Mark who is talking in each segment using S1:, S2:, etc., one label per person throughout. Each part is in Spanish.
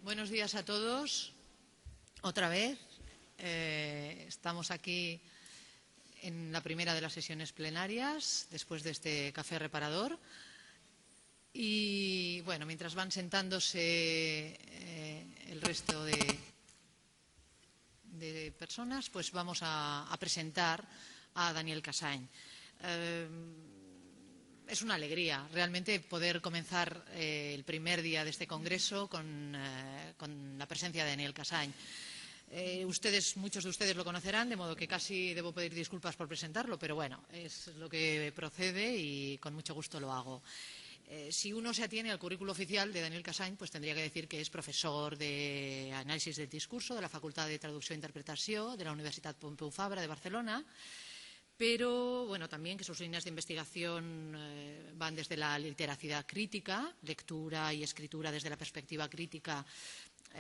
S1: Buenos días a todos. Otra vez estamos aquí en la primera de las sesiones plenarias, después de este café reparador. Y bueno, mientras van sentándose el resto de personas, pues vamos a presentar a Daniel Casany. Es una alegría realmente poder comenzar el primer día de este congreso con la presencia de Daniel Casany. Muchos de ustedes lo conocerán, de modo que casi debo pedir disculpas por presentarlo, pero bueno, es lo que procede y con mucho gusto lo hago. Si uno se atiene al currículo oficial de Daniel Casany, pues tendría que decir que es profesor de Análisis del Discurso de la Facultad de Traducció i Interpretació de la Universitat Pompeu Fabra de Barcelona, pero bueno, también que sus líneas de investigación van desde la literacidad crítica, lectura y escritura desde la perspectiva crítica,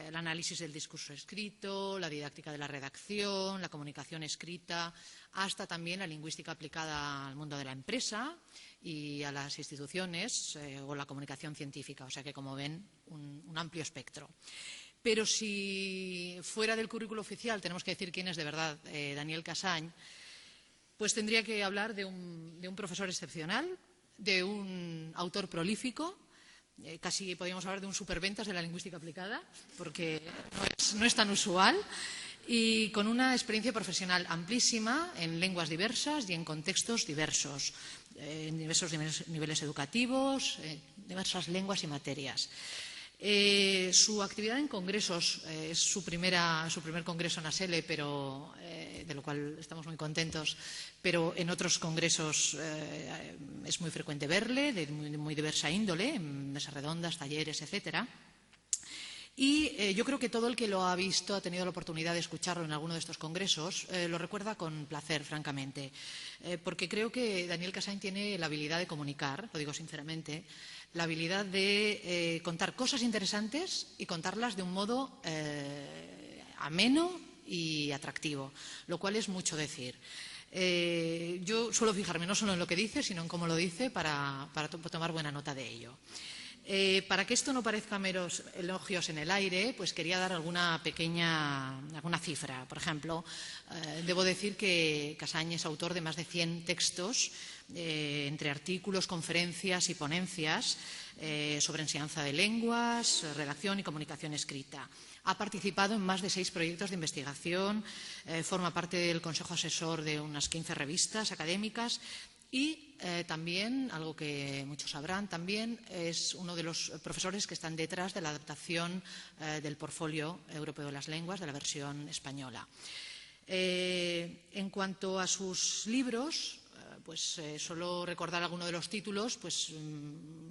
S1: el análisis del discurso escrito, la didáctica de la redacción, la comunicación escrita, hasta también la lingüística aplicada al mundo de la empresa y a las instituciones o la comunicación científica. O sea que, como ven, un amplio espectro. Pero si fuera del currículo oficial tenemos que decir quién es de verdad Daniel Casany, pues tendría que hablar de un profesor excepcional, de un autor prolífico, casi podríamos hablar de un superventas de la lingüística aplicada, porque no es tan usual, y con una experiencia profesional amplísima en lenguas diversas y en contextos diversos, en diversos niveles educativos, diversas lenguas y materias. Su actividad en congresos es su primer congreso en ASELE, pero de lo cual estamos muy contentos, pero en otros congresos es muy frecuente verle, de muy diversa índole, en mesas redondas, talleres, etcétera. Y yo creo que todo el que lo ha visto, ha tenido la oportunidad de escucharlo en alguno de estos congresos, lo recuerda con placer, francamente, porque creo que Daniel Casany tiene la habilidad de comunicar, lo digo sinceramente, la habilidad de contar cosas interesantes y contarlas de un modo ameno y atractivo, lo cual es mucho decir. Yo suelo fijarme no solo en lo que dice, sino en cómo lo dice para tomar buena nota de ello. Para que esto no parezca meros elogios en el aire, pues quería dar alguna cifra. Por ejemplo, debo decir que Casany es autor de más de 100 textos, entre artículos, conferencias y ponencias sobre enseñanza de lenguas, redacción y comunicación escrita. Ha participado en más de 6 proyectos de investigación, forma parte del consejo asesor de unas 15 revistas académicas y también, algo que muchos sabrán también, es uno de los profesores que están detrás de la adaptación del Portfolio Europeo de las Lenguas, de la versión española. En cuanto a sus libros, pues solo recordar alguno de los títulos, pues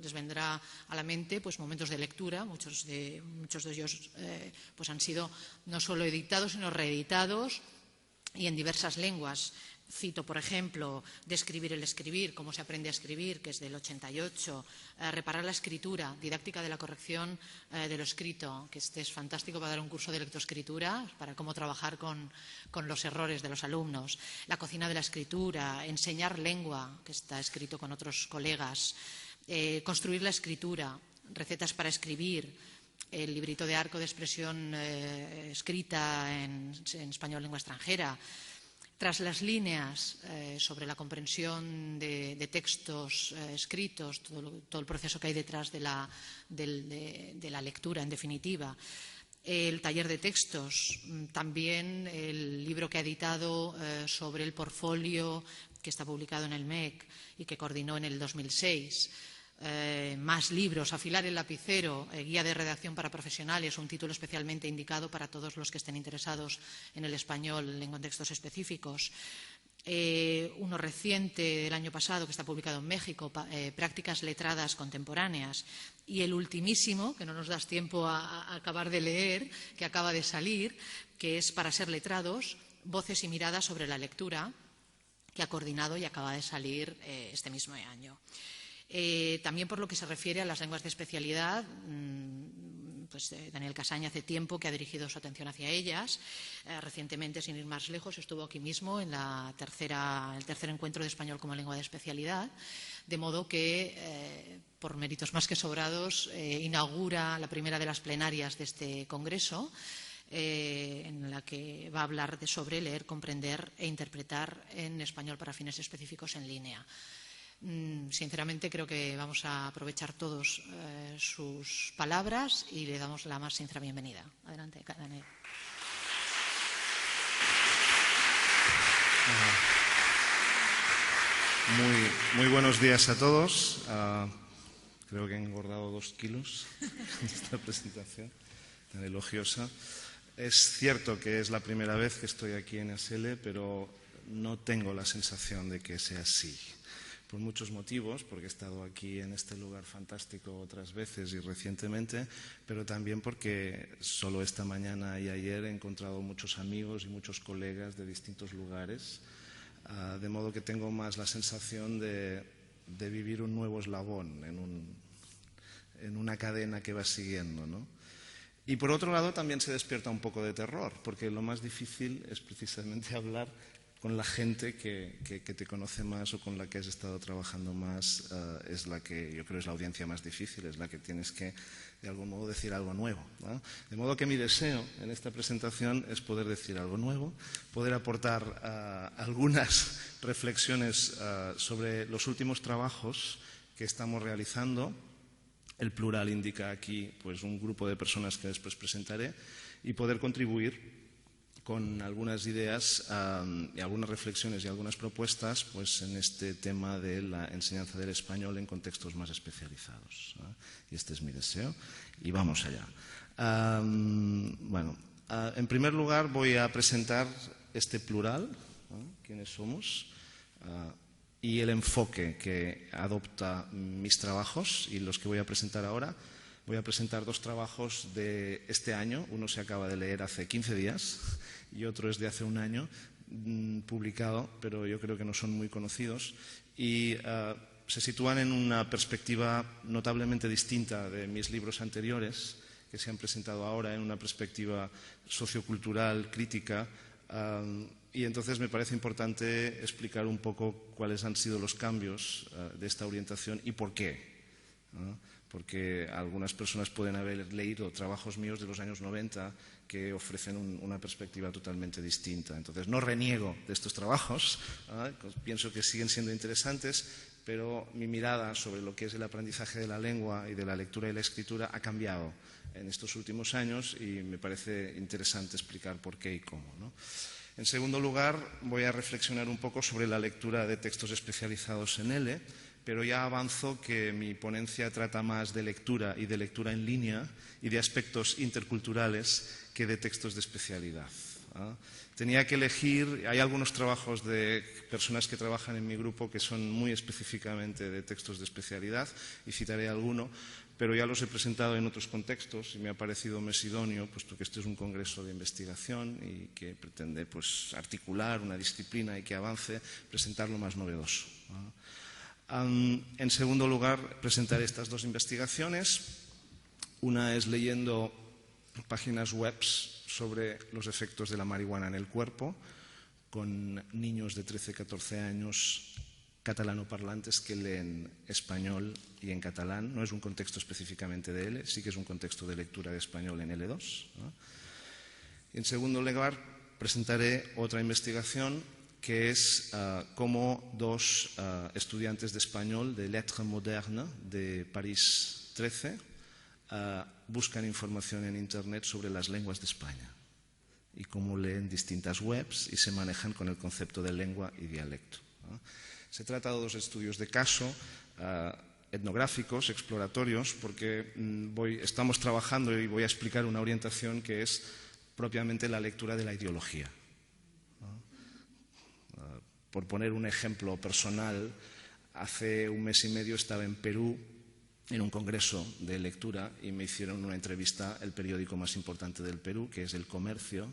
S1: les vendrá a la mente pues momentos de lectura. Muchos de ellos pues han sido no solo editados, sino reeditados y en diversas lenguas. Cito, por ejemplo, Describir el escribir, cómo se aprende a escribir, que es del 88, Reparar la escritura, didáctica de la corrección de lo escrito, que este es fantástico para dar un curso de lectoescritura, para cómo trabajar con los errores de los alumnos. La cocina de la escritura, Enseñar lengua, que está escrito con otros colegas, Construir la escritura, Recetas para escribir, el librito de arco de expresión escrita en español lengua extranjera. Tras las líneas, sobre la comprensión de textos escritos, todo el proceso que hay detrás de la lectura, en definitiva. El taller de textos, también el libro que ha editado sobre el portfolio que está publicado en el MEC y que coordinó en el 2006. Más libros, Afilar el lapicero, Guía de redacción para profesionales, un título especialmente indicado para todos los que estén interesados en el español en contextos específicos. Uno reciente del año pasado que está publicado en México, Prácticas letradas contemporáneas. Y el ultimísimo, que no nos das tiempo a acabar de leer, que acaba de salir, que es Para ser letrados, Voces y miradas sobre la lectura, que ha coordinado y acaba de salir este mismo año. También por lo que se refiere a las lenguas de especialidad, pues Daniel Casany hace tiempo que ha dirigido su atención hacia ellas. Recientemente, sin ir más lejos, estuvo aquí mismo en el tercer encuentro de español como lengua de especialidad, de modo que, por méritos más que sobrados, inaugura la primera de las plenarias de este congreso, en la que va a hablar sobre leer, comprender e interpretar en español para fines específicos en línea. Sinceramente, creo que vamos a aprovechar todos sus palabras y le damos la más sincera bienvenida. Adelante, Daniel.
S2: Muy buenos días a todos. Creo que he engordado 2 kilos en esta presentación tan elogiosa. Es cierto que es la primera vez que estoy aquí en ASL, pero no tengo la sensación de que sea así. Por muchos motivos, porque he estado aquí en este lugar fantástico otras veces y recientemente, pero también porque solo esta mañana y ayer he encontrado muchos amigos y muchos colegas de distintos lugares, de modo que tengo más la sensación de vivir un nuevo eslabón en una cadena que va siguiendo, ¿no? Y por otro lado también se despierta un poco de terror, porque lo más difícil es precisamente hablar con la gente que te conoce más o con la que has estado trabajando más. Es la que yo creo es la audiencia más difícil, es la que tienes que de algún modo decir algo nuevo, ¿no? De modo que mi deseo en esta presentación es poder decir algo nuevo, poder aportar algunas reflexiones sobre los últimos trabajos que estamos realizando. El plural indica aquí pues, un grupo de personas que después presentaré y poder contribuir con algunas ideas y algunas reflexiones y algunas propuestas pues, en este tema de la enseñanza del español en contextos más especializados, ¿no? Y este es mi deseo. Y vamos allá. En primer lugar voy a presentar este plural, ¿no? ¿Quiénes somos? Y el enfoque que adopta mis trabajos y los que voy a presentar ahora. Voy a presentar 2 trabajos de este año. Uno se acaba de leer hace 15 días y otro es de hace un año, publicado, pero yo creo que no son muy conocidos. Y se sitúan en una perspectiva notablemente distinta de mis libros anteriores, que se han presentado ahora en una perspectiva sociocultural, crítica. Y entonces me parece importante explicar un poco cuáles han sido los cambios de esta orientación y por qué, ¿no? Porque algunas personas pueden haber leído trabajos míos de los años 90 que ofrecen una perspectiva totalmente distinta. Entonces, no reniego de estos trabajos, pienso que siguen siendo interesantes, pero mi mirada sobre lo que es el aprendizaje de la lengua y de la lectura y la escritura ha cambiado en estos últimos años y me parece interesante explicar por qué y cómo, ¿no? En segundo lugar, voy a reflexionar un poco sobre la lectura de textos especializados en L, pero ya avanzo que mi ponencia trata más de lectura y de lectura en línea y de aspectos interculturales que de textos de especialidad. Tenía que elegir, hay algunos trabajos de personas que trabajan en mi grupo que son muy específicamente de textos de especialidad y citaré alguno, pero ya los he presentado en otros contextos y me ha parecido más idóneo, puesto que este es un congreso de investigación y que pretende pues, articular una disciplina y que avance, presentar lo más novedoso. En segundo lugar, presentaré estas 2 investigaciones. Una es leyendo páginas web sobre los efectos de la marihuana en el cuerpo, con niños de 13-14 años catalanoparlantes que leen español y en catalán. No es un contexto específicamente de L, sí que es un contexto de lectura de español en L2, ¿no? Y en segundo lugar, presentaré otra investigación que es cómo 2 estudiantes de español de Lettres Modernes de París 13 buscan información en Internet sobre las lenguas de España y cómo leen distintas webs y se manejan con el concepto de lengua y dialecto, ¿no? Se trata de 2 estudios de caso etnográficos, exploratorios, porque estamos trabajando y voy a explicar una orientación que es propiamente la lectura de la ideología. Por poner un ejemplo personal, hace un mes y medio estaba en Perú en un congreso de lectura y me hicieron una entrevista el periódico más importante del Perú, que es El Comercio,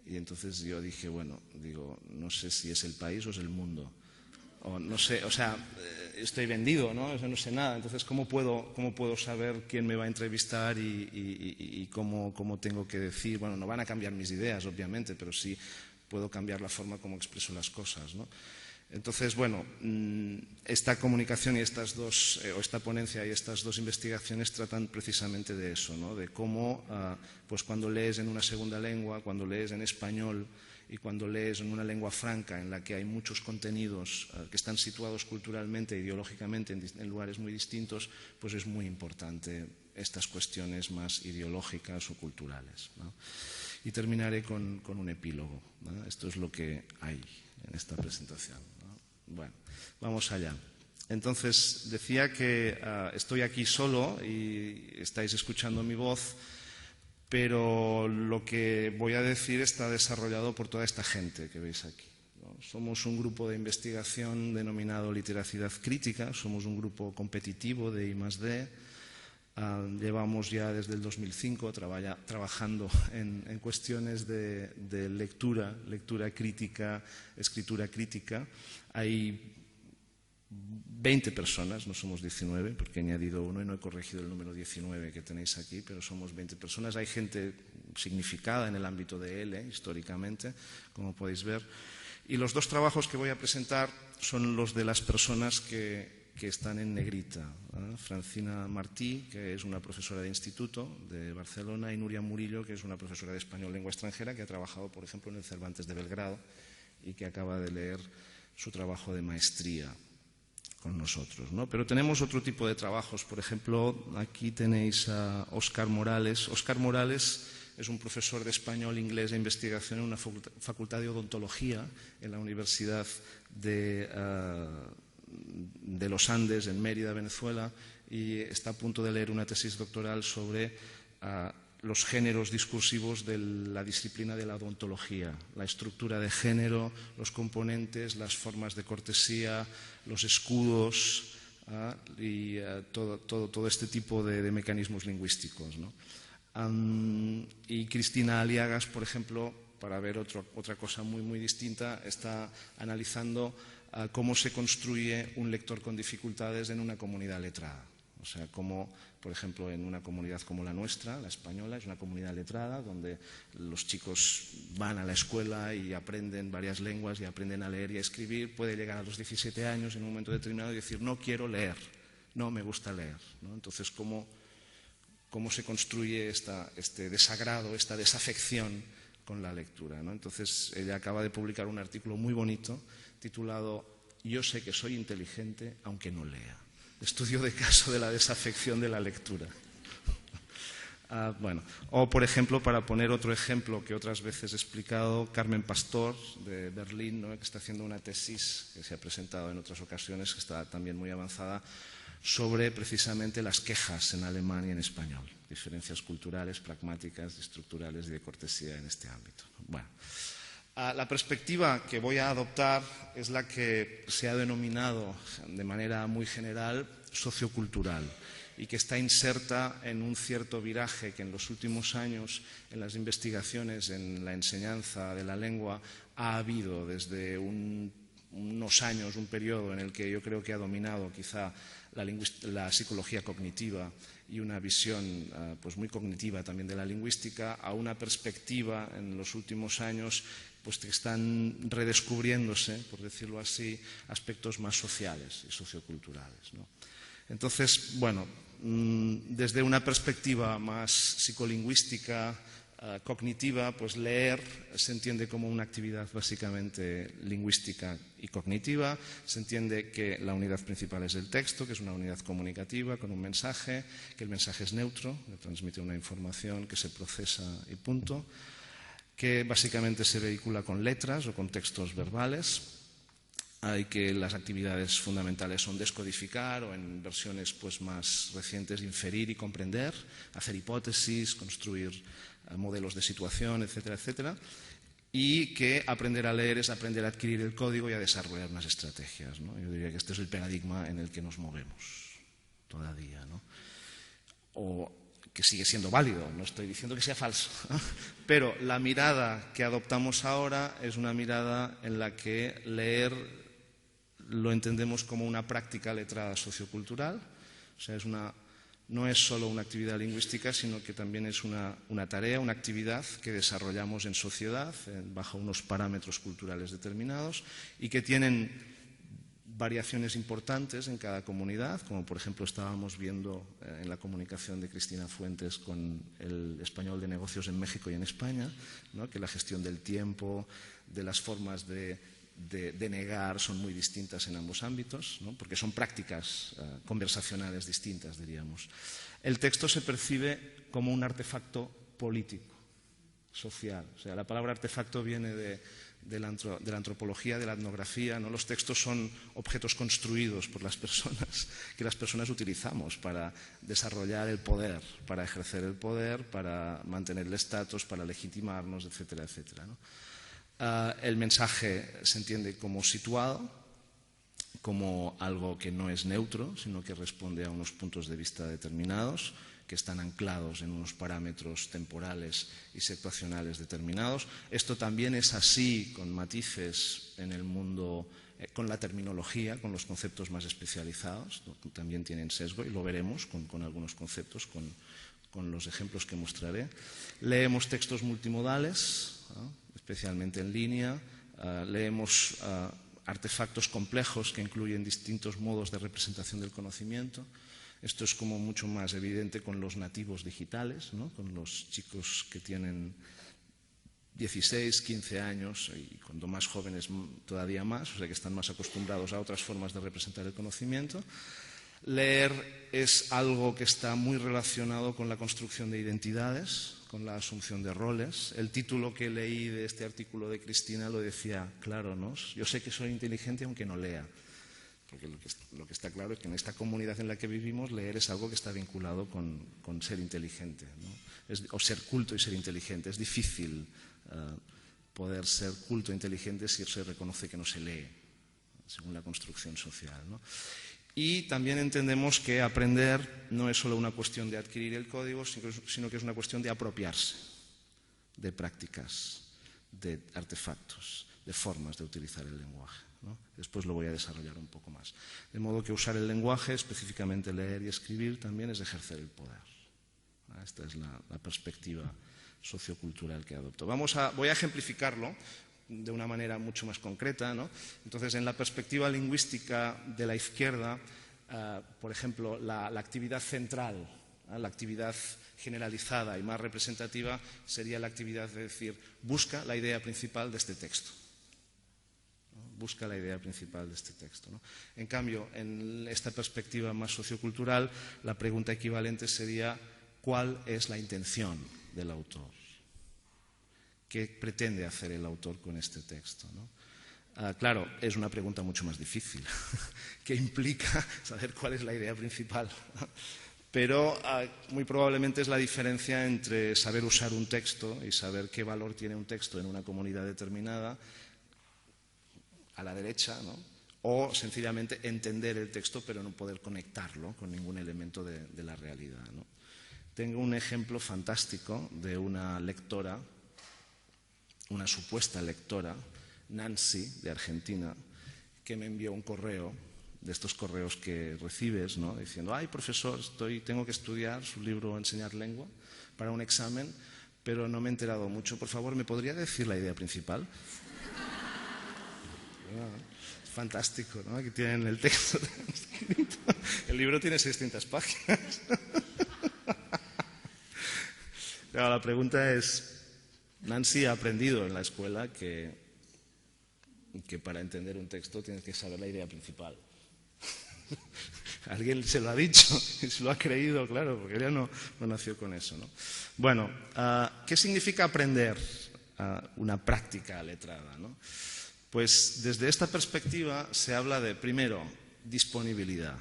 S2: y entonces yo dije, no sé si es El País o es El Mundo, o no sé, o sea, estoy vendido, ¿no? O sea, no sé nada. Entonces, ¿cómo puedo saber quién me va a entrevistar y cómo tengo que decir? Bueno, no van a cambiar mis ideas, obviamente, pero sí puedo cambiar la forma como expreso las cosas, ¿no? Entonces, bueno, esta comunicación y esta ponencia y estas dos investigaciones tratan precisamente de eso, ¿no? De cómo, pues cuando lees en una segunda lengua, cuando lees en español y cuando lees en una lengua franca en la que hay muchos contenidos que están situados culturalmente, ideológicamente en lugares muy distintos, pues es muy importante estas cuestiones más ideológicas o culturales, ¿no? Y terminaré con un epílogo, ¿no? Esto es lo que hay en esta presentación, ¿no? Bueno, vamos allá. Entonces, decía que estoy aquí solo y estáis escuchando mi voz, pero lo que voy a decir está desarrollado por toda esta gente que veis aquí, ¿no? Somos un grupo de investigación denominado Literacidad Crítica, somos un grupo competitivo de I+D. Llevamos ya desde el 2005 trabajando en cuestiones de lectura crítica, escritura crítica. Hay 20 personas, no somos 19, porque he añadido uno y no he corregido el número 19 que tenéis aquí, pero somos 20 personas. Hay gente significada en el ámbito de L, históricamente, como podéis ver. Y los dos trabajos que voy a presentar son los de las personas que están en negrita, ¿eh? Francina Martí, que es una profesora de instituto de Barcelona, y Nuria Murillo, que es una profesora de español lengua extranjera, que ha trabajado, por ejemplo, en el Cervantes de Belgrado y que acaba de leer su trabajo de maestría con nosotros, ¿no? Pero tenemos otro tipo de trabajos. Por ejemplo, aquí tenéis a Óscar Morales. Óscar Morales es un profesor de español, inglés e investigación en una facultad de odontología en la Universidad de los Andes, en Mérida, Venezuela, y está a punto de leer una tesis doctoral sobre los géneros discursivos de la disciplina de la odontología, la estructura de género, los componentes, las formas de cortesía, los escudos y todo este tipo de mecanismos lingüísticos, ¿no? Y Cristina Aliagas, por ejemplo, para ver otra cosa muy distinta, está analizando cómo se construye un lector con dificultades en una comunidad letrada. O sea, cómo, por ejemplo, en una comunidad como la nuestra, la española, es una comunidad letrada donde los chicos van a la escuela y aprenden varias lenguas y aprenden a leer y a escribir. Puede llegar a los 17 años en un momento determinado y decir, no quiero leer, no me gusta leer, ¿no? Entonces, ¿cómo se construye este desagrado, esta desafección con la lectura, ¿no? Entonces, ella acaba de publicar un artículo muy bonito titulado Yo sé que soy inteligente aunque no lea. Estudio de caso de la desafección de la lectura. Bueno, o por ejemplo, para poner otro ejemplo que otras veces he explicado, Carmen Pastor de Berlín, ¿no? Que está haciendo una tesis que se ha presentado en otras ocasiones, que está también muy avanzada, sobre precisamente las quejas en alemán y en español, diferencias culturales, pragmáticas, estructurales y de cortesía en este ámbito. Bueno, la perspectiva que voy a adoptar es la que se ha denominado de manera muy general sociocultural y que está inserta en un cierto viraje que en los últimos años en las investigaciones en la enseñanza de la lengua ha habido desde unos años, un periodo en el que yo creo que ha dominado quizá la psicología cognitiva y una visión pues muy cognitiva también de la lingüística, a una perspectiva en los últimos años pues que están redescubriéndose, por decirlo así, aspectos más sociales y socioculturales, ¿no? Entonces, bueno, desde una perspectiva más psicolingüística, cognitiva, pues leer se entiende como una actividad básicamente lingüística y cognitiva. Se entiende que la unidad principal es el texto, que es una unidad comunicativa con un mensaje, que el mensaje es neutro, que transmite una información que se procesa y punto, que básicamente se vehicula con letras o con textos verbales. Hay que las actividades fundamentales son descodificar o en versiones pues más recientes inferir y comprender, hacer hipótesis, construir modelos de situación, etcétera, etcétera. Y que aprender a leer es aprender a adquirir el código y a desarrollar unas estrategias, ¿no? Yo diría que este es el paradigma en el que nos movemos todavía, ¿no? O que sigue siendo válido, no estoy diciendo que sea falso, pero la mirada que adoptamos ahora es una mirada en la que leer lo entendemos como una práctica letrada sociocultural, o sea, no es solo una actividad lingüística, sino que también es una tarea, una actividad que desarrollamos en sociedad bajo unos parámetros culturales determinados y que tienen variaciones importantes en cada comunidad, como por ejemplo estábamos viendo en la comunicación de Cristina Fuentes con el español de negocios en México y en España, ¿no? Que la gestión del tiempo, de las formas de negar son muy distintas en ambos ámbitos, ¿no? Porque son prácticas conversacionales distintas, diríamos. El texto se percibe como un artefacto político, social. O sea, la palabra artefacto viene de la antropología, de la etnografía, ¿no? Los textos son objetos construidos por las personas, que las personas utilizamos para desarrollar el poder, para ejercer el poder, para mantener el estatus, para legitimarnos, etcétera, etcétera, ¿no? El mensaje se entiende como situado, como algo que no es neutro, sino que responde a unos puntos de vista determinados, que están anclados en unos parámetros temporales y situacionales determinados. Esto también es así con matices en el mundo, con la terminología, con los conceptos más especializados, también tienen sesgo y lo veremos con algunos conceptos, con los ejemplos que mostraré. Leemos textos multimodales, ¿no? Especialmente en línea, leemos artefactos complejos que incluyen distintos modos de representación del conocimiento. Esto es como mucho más evidente con los nativos digitales, ¿no? Con los chicos que tienen 16, 15 años y cuando más jóvenes todavía más, o sea que están más acostumbrados a otras formas de representar el conocimiento. Leer es algo que está muy relacionado con la construcción de identidades, con la asunción de roles. El título que leí de este artículo de Cristina lo decía claro, ¿no? Yo sé que soy inteligente aunque no lea. Porque lo que está claro es que en esta comunidad en la que vivimos, leer es algo que está vinculado con ser inteligente, ¿no? O ser culto y ser inteligente. Es difícil poder ser culto e inteligente si se reconoce que no se lee, según la construcción social, ¿no? Y también entendemos que aprender no es solo una cuestión de adquirir el código, sino que es una cuestión de apropiarse de prácticas, de artefactos, de formas de utilizar el lenguaje, ¿no? Después lo voy a desarrollar un poco más. De modo que usar el lenguaje, específicamente leer y escribir, también es ejercer el poder. Esta es la perspectiva sociocultural que adopto. Voy a ejemplificarlo de una manera mucho más concreta, ¿no? Entonces, en la perspectiva lingüística de la izquierda, por ejemplo, la actividad central, la actividad generalizada y más representativa sería la actividad de decir, busca la idea principal de este texto. Busca la idea principal de este texto, ¿no? En cambio, en esta perspectiva más sociocultural, la pregunta equivalente sería ¿cuál es la intención del autor? ¿Qué pretende hacer el autor con este texto, ¿no? Claro, es una pregunta mucho más difícil, que implica saber cuál es la idea principal, ¿no? Pero muy probablemente es la diferencia entre saber usar un texto y saber qué valor tiene un texto en una comunidad determinada, a la derecha, ¿no? O sencillamente entender el texto pero no poder conectarlo con ningún elemento de la realidad, ¿no? Tengo un ejemplo fantástico de una lectora, una supuesta lectora, Nancy, de Argentina, que me envió un correo, de estos correos que recibes, ¿no? Diciendo, ay, profesor, tengo que estudiar su libro Enseñar Lengua para un examen, pero no me he enterado mucho. Por favor, ¿me podría decir la idea principal? Es fantástico, ¿no? Aquí tienen el texto escrito. El libro tiene 600 páginas. Claro, la pregunta es, Nancy ha aprendido en la escuela que para entender un texto tienes que saber la idea principal. Alguien se lo ha dicho y se lo ha creído, claro, porque ella no nació con eso, ¿no? Bueno, ¿qué significa aprender una práctica letrada, ¿no? Pues desde esta perspectiva se habla de, primero, disponibilidad,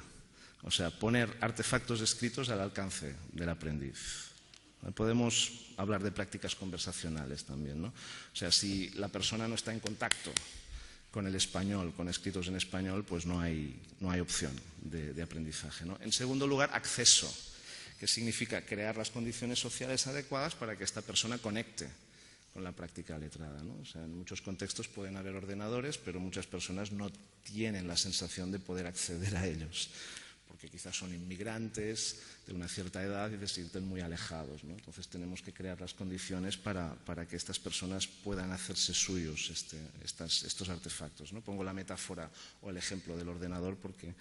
S2: o sea, poner artefactos escritos al alcance del aprendiz. Podemos hablar de prácticas conversacionales también, ¿no? O sea, si la persona no está en contacto con el español, con escritos en español, pues no hay opción de aprendizaje, ¿no? En segundo lugar, acceso, que significa crear las condiciones sociales adecuadas para que esta persona conecte con la práctica letrada, ¿no? O sea, en muchos contextos pueden haber ordenadores, pero muchas personas no tienen la sensación de poder acceder a ellos, porque quizás son inmigrantes de una cierta edad y se sienten muy alejados, ¿no? Entonces tenemos que crear las condiciones para que estas personas puedan hacerse suyos estos artefactos, ¿no? Pongo la metáfora o el ejemplo del ordenador porque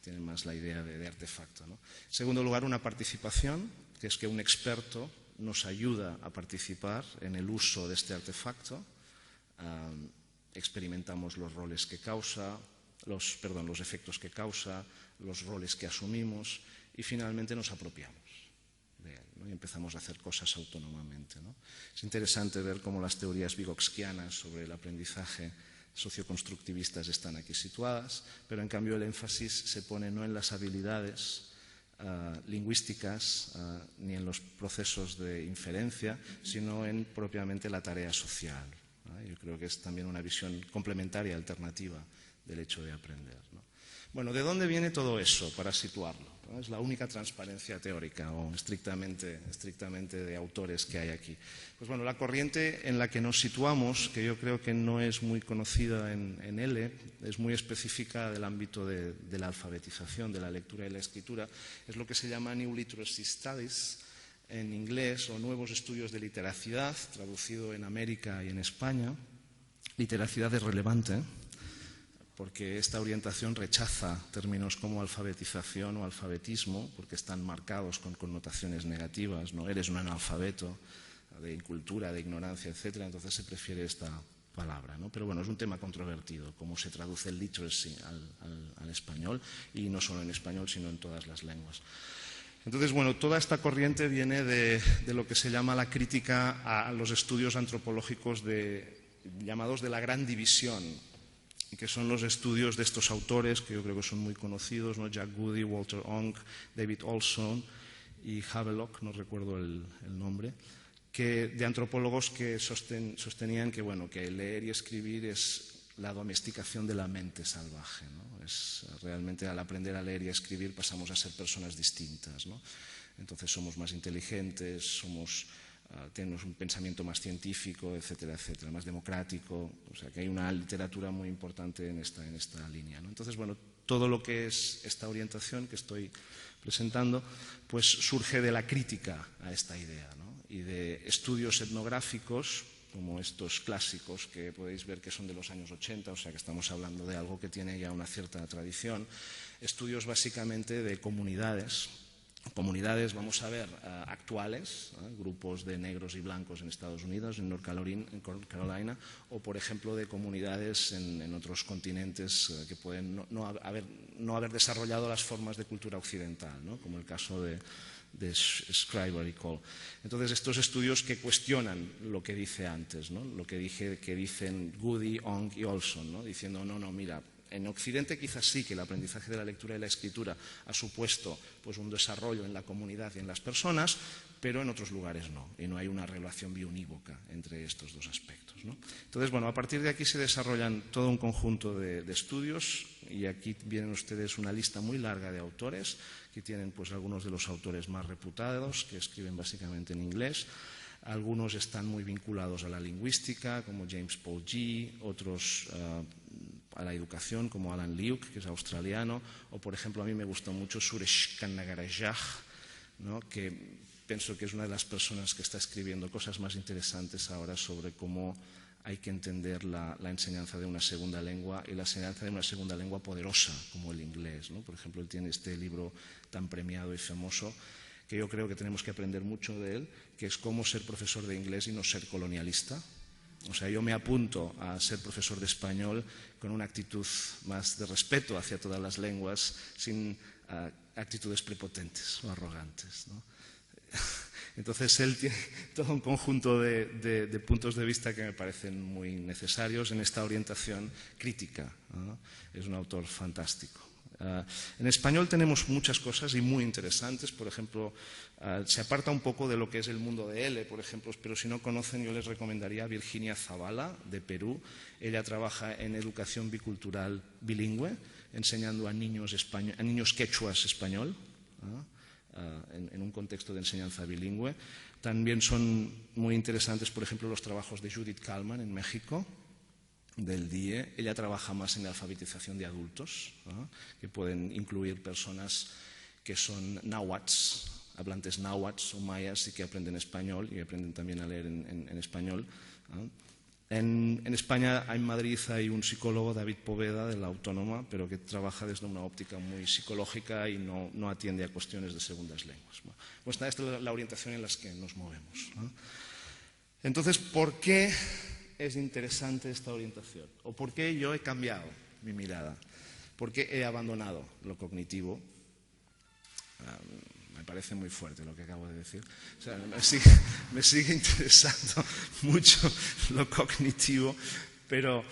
S2: tienen más la idea de artefacto, ¿no? En segundo lugar, una participación, que es que un experto nos ayuda a participar en el uso de este artefacto. Experimentamos los roles que causa, los efectos que causa, los roles que asumimos y finalmente nos apropiamos de él, ¿no? Y empezamos a hacer cosas autónomamente, ¿no? Es interesante ver cómo las teorías vygotskianas sobre el aprendizaje socioconstructivistas están aquí situadas, pero en cambio el énfasis se pone no en las habilidades lingüísticas ni en los procesos de inferencia, sino en propiamente la tarea social, ¿no? Yo creo que es también una visión complementaria, alternativa del hecho de aprender, ¿no? Bueno, ¿de dónde viene todo eso para situarlo? ¿No? Es la única transparencia teórica o estrictamente de autores que hay aquí. Pues bueno, la corriente en la que nos situamos, que yo creo que no es muy conocida en L, es muy específica del ámbito de la alfabetización, de la lectura y la escritura, es lo que se llama New Literacy Studies en inglés, o Nuevos Estudios de Literacidad, traducido en América y en España. Literacidad es relevante, porque esta orientación rechaza términos como alfabetización o alfabetismo, porque están marcados con connotaciones negativas, ¿no? Eres un analfabeto, de incultura, de ignorancia, etc. Entonces se prefiere esta palabra, ¿no? Pero bueno, es un tema controvertido, cómo se traduce el literacy al español, y no solo en español, sino en todas las lenguas. Entonces, bueno, toda esta corriente viene de lo que se llama la crítica a los estudios antropológicos llamados de la gran división, que son los estudios de estos autores que yo creo que son muy conocidos, ¿no? Jack Goody, Walter Ong, David Olson y Havelock, no recuerdo el nombre, de antropólogos que sostenían que, bueno, que leer y escribir es la domesticación de la mente salvaje, ¿no? Es realmente, al aprender a leer y a escribir pasamos a ser personas distintas, ¿no? Entonces somos más inteligentes, tenemos un pensamiento más científico, etcétera, etcétera, más democrático. O sea que hay una literatura muy importante en esta línea, ¿no? Entonces, bueno, todo lo que es esta orientación que estoy presentando, pues surge de la crítica a esta idea, ¿no? Y de estudios etnográficos, como estos clásicos que podéis ver que son de los años 80, o sea que estamos hablando de algo que tiene ya una cierta tradición. Estudios básicamente de comunidades, vamos a ver, actuales, grupos de negros y blancos en Estados Unidos, en North Carolina, o por ejemplo de comunidades en otros continentes que pueden no haber desarrollado las formas de cultura occidental, ¿no? Como el caso de Scriber y Cole. Entonces, estos estudios que cuestionan lo que dice antes, ¿no? Lo que dicen Goody, Ong y Olson, ¿no? Diciendo, no, mira, en Occidente quizás sí que el aprendizaje de la lectura y la escritura ha supuesto pues, un desarrollo en la comunidad y en las personas, pero en otros lugares no, y no hay una relación biunívoca entre estos dos aspectos, ¿no? Entonces, bueno, a partir de aquí se desarrollan todo un conjunto de estudios, y aquí vienen ustedes una lista muy larga de autores, que tienen pues algunos de los autores más reputados, que escriben básicamente en inglés. Algunos están muy vinculados a la lingüística, como James Paul Gee, otros a la educación, como Alan Liuk, que es australiano, o por ejemplo a mí me gustó mucho Suresh Kannagarajah, ¿no? Que pienso que es una de las personas que está escribiendo cosas más interesantes ahora sobre cómo hay que entender la enseñanza de una segunda lengua, y la enseñanza de una segunda lengua poderosa como el inglés, ¿no? Por ejemplo, él tiene este libro tan premiado y famoso, que yo creo que tenemos que aprender mucho de él, que es cómo ser profesor de inglés y no ser colonialista. O sea, yo me apunto a ser profesor de español con una actitud más de respeto hacia todas las lenguas, sin actitudes prepotentes o arrogantes, ¿no? Entonces él tiene todo un conjunto de puntos de vista que me parecen muy necesarios en esta orientación crítica, ¿no? Es un autor fantástico. En español tenemos muchas cosas y muy interesantes. Por ejemplo, se aparta un poco de lo que es el mundo de L, por ejemplo, pero si no conocen yo les recomendaría a Virginia Zavala, de Perú. Ella trabaja en educación bicultural bilingüe, enseñando a niños quechuas español, ¿no? en un contexto de enseñanza bilingüe. También son muy interesantes, por ejemplo, los trabajos de Judith Kalman en México, del DIE. Ella trabaja más en la alfabetización de adultos, que pueden incluir personas que son náhuatls, hablantes náhuatls o mayas y que aprenden español y aprenden también a leer en español. En España, en Madrid, hay un psicólogo, David Poveda, de la Autónoma, pero que trabaja desde una óptica muy psicológica y no atiende a cuestiones de segundas lenguas. Pues esta es la orientación en la que nos movemos. Entonces, ¿por qué es interesante esta orientación? ¿O por qué yo he cambiado mi mirada? ¿Por qué he abandonado lo cognitivo? Me parece muy fuerte lo que acabo de decir. O sea, me sigue interesando mucho lo cognitivo, pero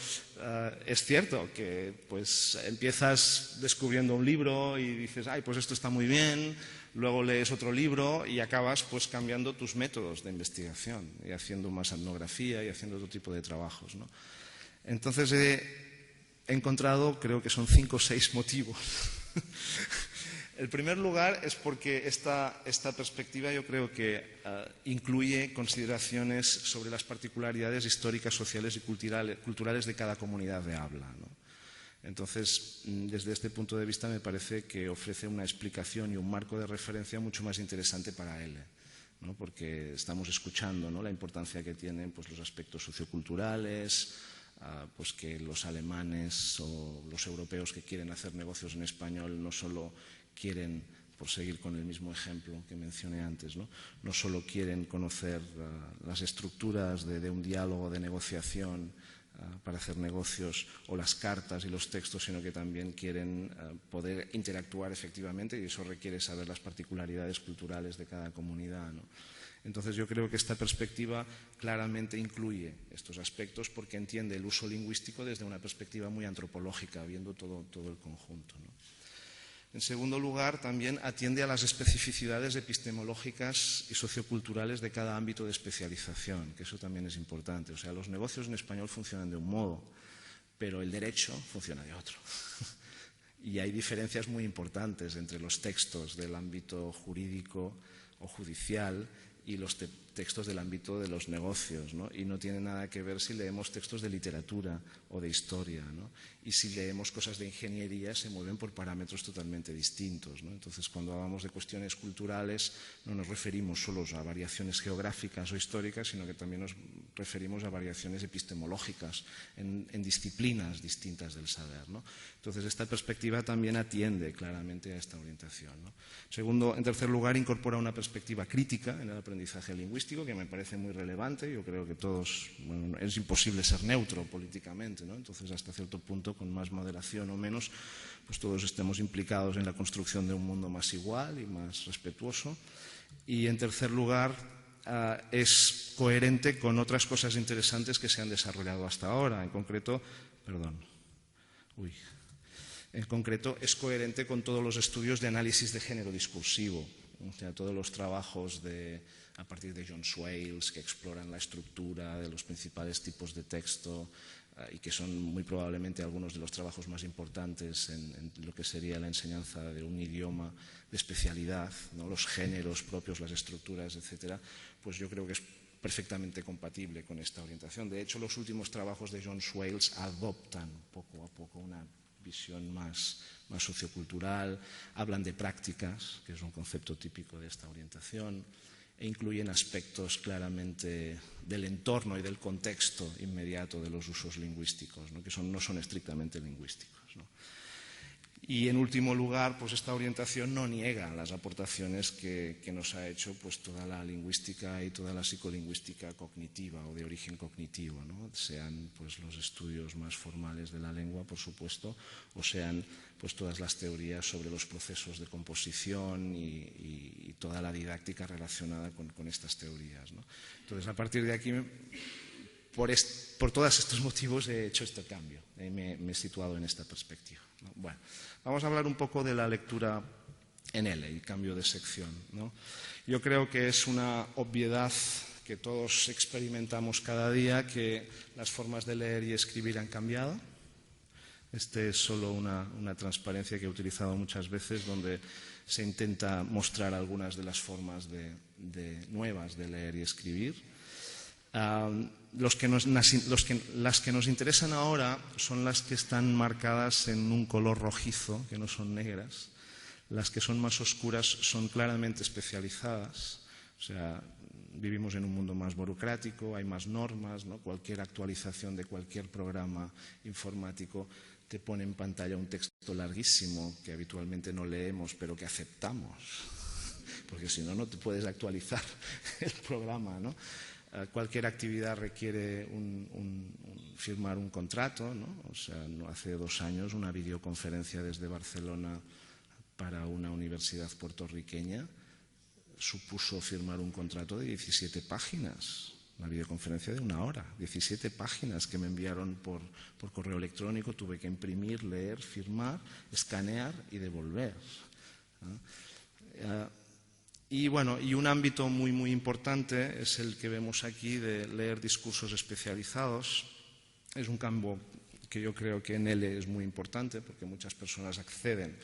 S2: es cierto que pues empiezas descubriendo un libro y dices, ay, pues esto está muy bien, luego lees otro libro y acabas pues cambiando tus métodos de investigación y haciendo más etnografía y haciendo otro tipo de trabajos, ¿no? Entonces he encontrado, creo que son 5 o 6 motivos. El primer lugar es porque esta perspectiva yo creo que incluye consideraciones sobre las particularidades históricas, sociales y culturales de cada comunidad de habla, ¿no? Entonces, desde este punto de vista me parece que ofrece una explicación y un marco de referencia mucho más interesante para él, ¿no? Porque estamos escuchando, ¿no?, la importancia que tienen pues, los aspectos socioculturales, pues que los alemanes o los europeos que quieren hacer negocios en español no solo quieren, por seguir con el mismo ejemplo que mencioné antes, no solo quieren conocer las estructuras de un diálogo de negociación para hacer negocios o las cartas y los textos, sino que también quieren poder interactuar efectivamente y eso requiere saber las particularidades culturales de cada comunidad, ¿no? Entonces yo creo que esta perspectiva claramente incluye estos aspectos porque entiende el uso lingüístico desde una perspectiva muy antropológica, viendo todo el conjunto, ¿no? En segundo lugar, también atiende a las especificidades epistemológicas y socioculturales de cada ámbito de especialización, que eso también es importante. O sea, los negocios en español funcionan de un modo, pero el derecho funciona de otro. Y hay diferencias muy importantes entre los textos del ámbito jurídico o judicial y los textos del ámbito de los negocios, ¿no? Y no tiene nada que ver si leemos textos de literatura o de historia, ¿no? Y si leemos cosas de ingeniería se mueven por parámetros totalmente distintos, ¿no? Entonces, cuando hablamos de cuestiones culturales no nos referimos solo a variaciones geográficas o históricas, sino que también nos referimos a variaciones epistemológicas en disciplinas distintas del saber, ¿no? Entonces, esta perspectiva también atiende claramente a esta orientación, ¿no? En tercer lugar, incorpora una perspectiva crítica en el aprendizaje lingüístico que me parece muy relevante. Yo creo que todos, bueno, es imposible ser neutro políticamente, ¿no? Entonces, hasta cierto punto, con más moderación o menos, pues todos estemos implicados en la construcción de un mundo más igual y más respetuoso. Y, en tercer lugar, es coherente con otras cosas interesantes que se han desarrollado hasta ahora. En concreto, es coherente con todos los estudios de análisis de género discursivo, o sea, todos los trabajos a partir de John Swales que exploran la estructura de los principales tipos de texto y que son muy probablemente algunos de los trabajos más importantes en lo que sería la enseñanza de un idioma de especialidad, ¿no? Los géneros propios, las estructuras, etcétera, pues yo creo que es perfectamente compatible con esta orientación. De hecho, los últimos trabajos de John Swales adoptan poco a poco una visión más sociocultural, hablan de prácticas, que es un concepto típico de esta orientación, e incluyen aspectos claramente del entorno y del contexto inmediato de los usos lingüísticos, ¿no? Que no son estrictamente lingüísticos, ¿no? Y en último lugar, pues esta orientación no niega las aportaciones que nos ha hecho pues toda la lingüística y toda la psicolingüística cognitiva o de origen cognitivo, ¿no? Sean pues los estudios más formales de la lengua, por supuesto, o sean pues todas las teorías sobre los procesos de composición y toda la didáctica relacionada con estas teorías, ¿no? Entonces, a partir de aquí, por todos estos motivos he hecho este cambio, me he situado en esta perspectiva, ¿no? Bueno, vamos a hablar un poco de la lectura en L y cambio de sección, ¿no? Yo creo que es una obviedad que todos experimentamos cada día que las formas de leer y escribir han cambiado. Este es solo una transparencia que he utilizado muchas veces, donde se intenta mostrar algunas de las formas nuevas de leer y escribir. Las que nos interesan ahora son las que están marcadas en un color rojizo, que no son negras. Las que son más oscuras son claramente especializadas. O sea, vivimos en un mundo más burocrático, hay más normas, ¿no? Cualquier actualización de cualquier programa informático te pone en pantalla un texto larguísimo que habitualmente no leemos, pero que aceptamos, porque si no, no te puedes actualizar el programa, ¿no? Cualquier actividad requiere firmar un contrato, ¿no? O sea, hace 2 años una videoconferencia desde Barcelona para una universidad puertorriqueña supuso firmar un contrato de 17 páginas. Una videoconferencia de 1 hora, 17 páginas que me enviaron por correo electrónico, tuve que imprimir, leer, firmar, escanear y devolver. Y bueno, y un ámbito muy, muy importante es el que vemos aquí de leer discursos especializados. Es un campo que yo creo que en él es muy importante, porque muchas personas acceden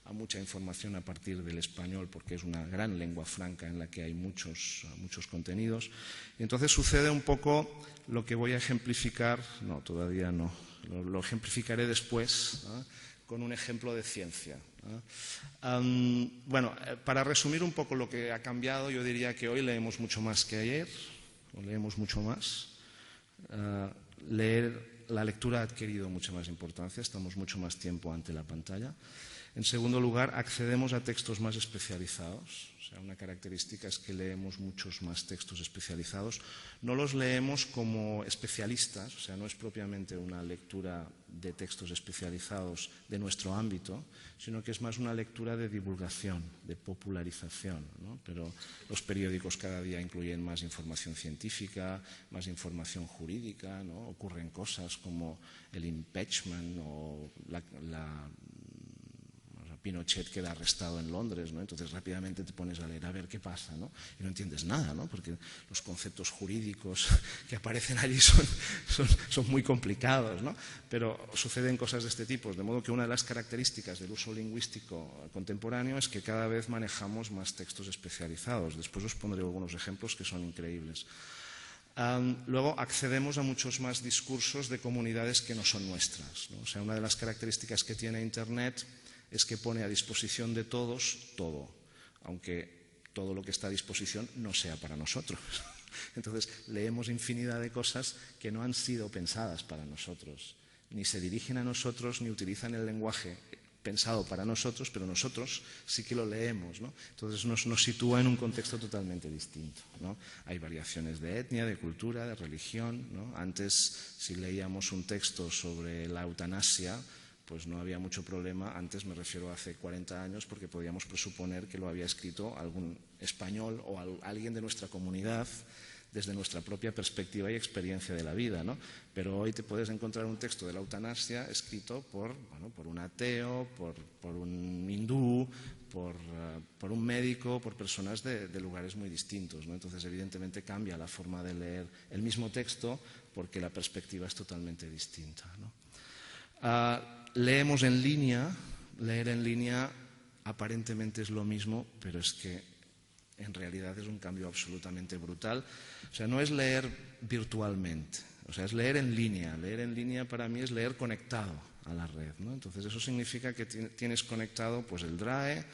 S2: a mucha información a partir del español, porque es una gran lengua franca en la que hay muchos contenidos. Y entonces sucede un poco lo que voy a ejemplificar, no, todavía no, lo ejemplificaré después, ¿no? Con un ejemplo de ciencia, ¿no? Bueno, para resumir un poco lo que ha cambiado, yo diría que hoy leemos mucho más que ayer, o leemos mucho más. La lectura ha adquirido mucha más importancia, estamos mucho más tiempo ante la pantalla. En segundo lugar, accedemos a textos más especializados. O sea, una característica es que leemos muchos más textos especializados. No los leemos como especialistas, o sea, no es propiamente una lectura de textos especializados de nuestro ámbito, sino que es más una lectura de divulgación, de popularización, ¿no? Pero los periódicos cada día incluyen más información científica, más información jurídica, ¿no? Ocurren cosas como el impeachment o Pinochet queda arrestado en Londres, ¿no? Entonces rápidamente te pones a leer a ver qué pasa, ¿no? Y no entiendes nada, ¿no? Porque los conceptos jurídicos que aparecen allí son muy complicados, ¿no? Pero suceden cosas de este tipo, de modo que una de las características del uso lingüístico contemporáneo es que cada vez manejamos más textos especializados. Después os pondré algunos ejemplos que son increíbles. Luego accedemos a muchos más discursos de comunidades que no son nuestras, ¿no? O sea, una de las características que tiene Internet es que pone a disposición de todos todo, aunque todo lo que está a disposición no sea para nosotros. Entonces, leemos infinidad de cosas que no han sido pensadas para nosotros, ni se dirigen a nosotros, ni utilizan el lenguaje pensado para nosotros, pero nosotros sí que lo leemos, ¿no? Entonces nos sitúa en un contexto totalmente distinto, ¿no? Hay variaciones de etnia, de cultura, de religión, ¿no? Antes, si leíamos un texto sobre la eutanasia, pues no había mucho problema, antes me refiero a hace 40 años, porque podíamos presuponer que lo había escrito algún español o alguien de nuestra comunidad desde nuestra propia perspectiva y experiencia de la vida, ¿no? Pero hoy te puedes encontrar un texto de la eutanasia escrito por un ateo, por un hindú, por un médico, por personas de lugares muy distintos, ¿no? Entonces, evidentemente, cambia la forma de leer el mismo texto porque la perspectiva es totalmente distinta, ¿no? Leemos en línea. Leer en línea aparentemente es lo mismo, pero es que en realidad es un cambio absolutamente brutal. O sea, no es leer virtualmente, o sea, es leer en línea. Leer en línea para mí es leer conectado a la red, ¿no? Entonces eso significa que tienes conectado pues el DRAE,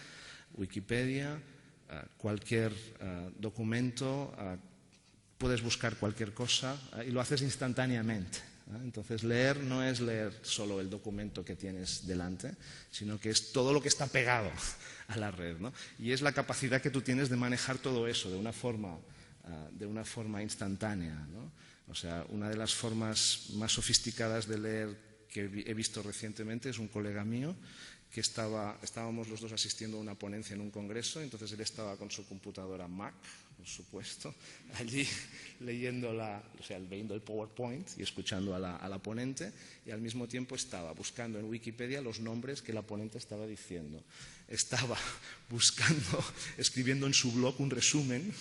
S2: Wikipedia, cualquier documento, puedes buscar cualquier cosa y lo haces instantáneamente. Entonces leer no es leer solo el documento que tienes delante, sino que es todo lo que está pegado a la red, ¿no? Y es la capacidad que tú tienes de manejar todo eso de una forma instantánea, ¿no? O sea, una de las formas más sofisticadas de leer que he visto recientemente es un colega mío que estábamos los dos asistiendo a una ponencia en un congreso, entonces él estaba con su computadora Mac, por supuesto, allí leyendo viendo el PowerPoint y escuchando a la ponente, y al mismo tiempo estaba buscando en Wikipedia los nombres que la ponente estaba diciendo. Estaba escribiendo en su blog un resumen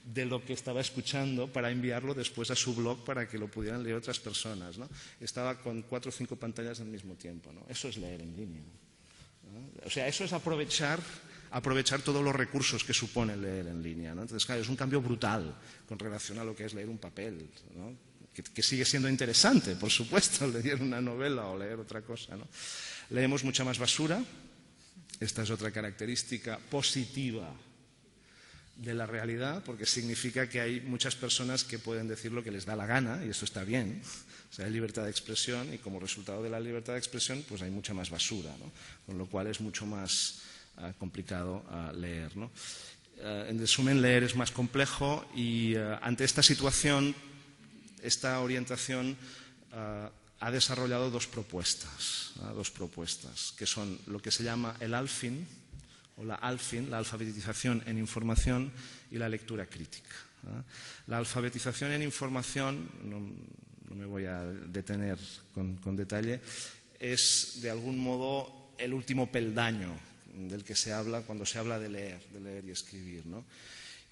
S2: de lo que estaba escuchando para enviarlo después a su blog para que lo pudieran leer otras personas, ¿no? Estaba con 4 o 5 pantallas al mismo tiempo, ¿no? Eso es leer en línea, ¿no? O sea, eso es aprovechar todos los recursos que supone leer en línea, ¿no? Entonces, claro, es un cambio brutal con relación a lo que es leer un papel, ¿no? Que sigue siendo interesante, por supuesto, leer una novela o leer otra cosa, ¿no? Leemos mucha más basura. Esta es otra característica positiva de la realidad, porque significa que hay muchas personas que pueden decir lo que les da la gana, y eso está bien. O sea, hay libertad de expresión, y como resultado de la libertad de expresión, pues hay mucha más basura, ¿no? Con lo cual es mucho más complicado leer, ¿no? En resumen, leer es más complejo, y ante esta situación, esta orientación ha desarrollado dos propuestas, que son lo que se llama el ALFIN, o la ALFIN, la alfabetización en información, y la lectura crítica. La alfabetización en información, no me voy a detener con detalle, es de algún modo el último peldaño del que se habla cuando se habla de leer y escribir, ¿no?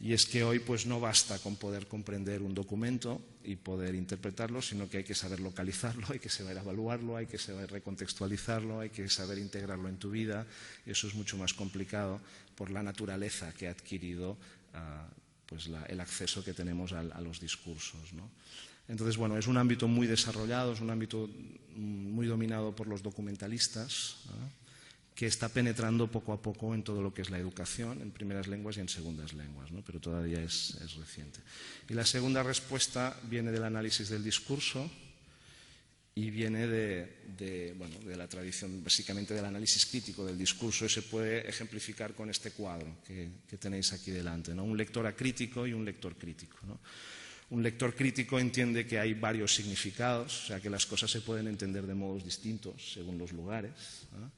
S2: Y es que hoy pues no basta con poder comprender un documento y poder interpretarlo, sino que hay que saber localizarlo, hay que saber evaluarlo, hay que saber recontextualizarlo, hay que saber integrarlo en tu vida, y eso es mucho más complicado por la naturaleza que ha adquirido pues el acceso que tenemos a los discursos, ¿no? Entonces, bueno, es un ámbito muy desarrollado, es un ámbito muy dominado por los documentalistas, ¿no? Que está penetrando poco a poco en todo lo que es la educación, en primeras lenguas y en segundas lenguas, ¿no? Pero todavía es reciente. Y la segunda respuesta viene del análisis del discurso y viene de la tradición, básicamente del análisis crítico del discurso, y se puede ejemplificar con este cuadro que tenéis aquí delante, ¿no? Un lector acrítico y un lector crítico, ¿no? Un lector crítico entiende que hay varios significados, o sea, que las cosas se pueden entender de modos distintos según los lugares, ¿no?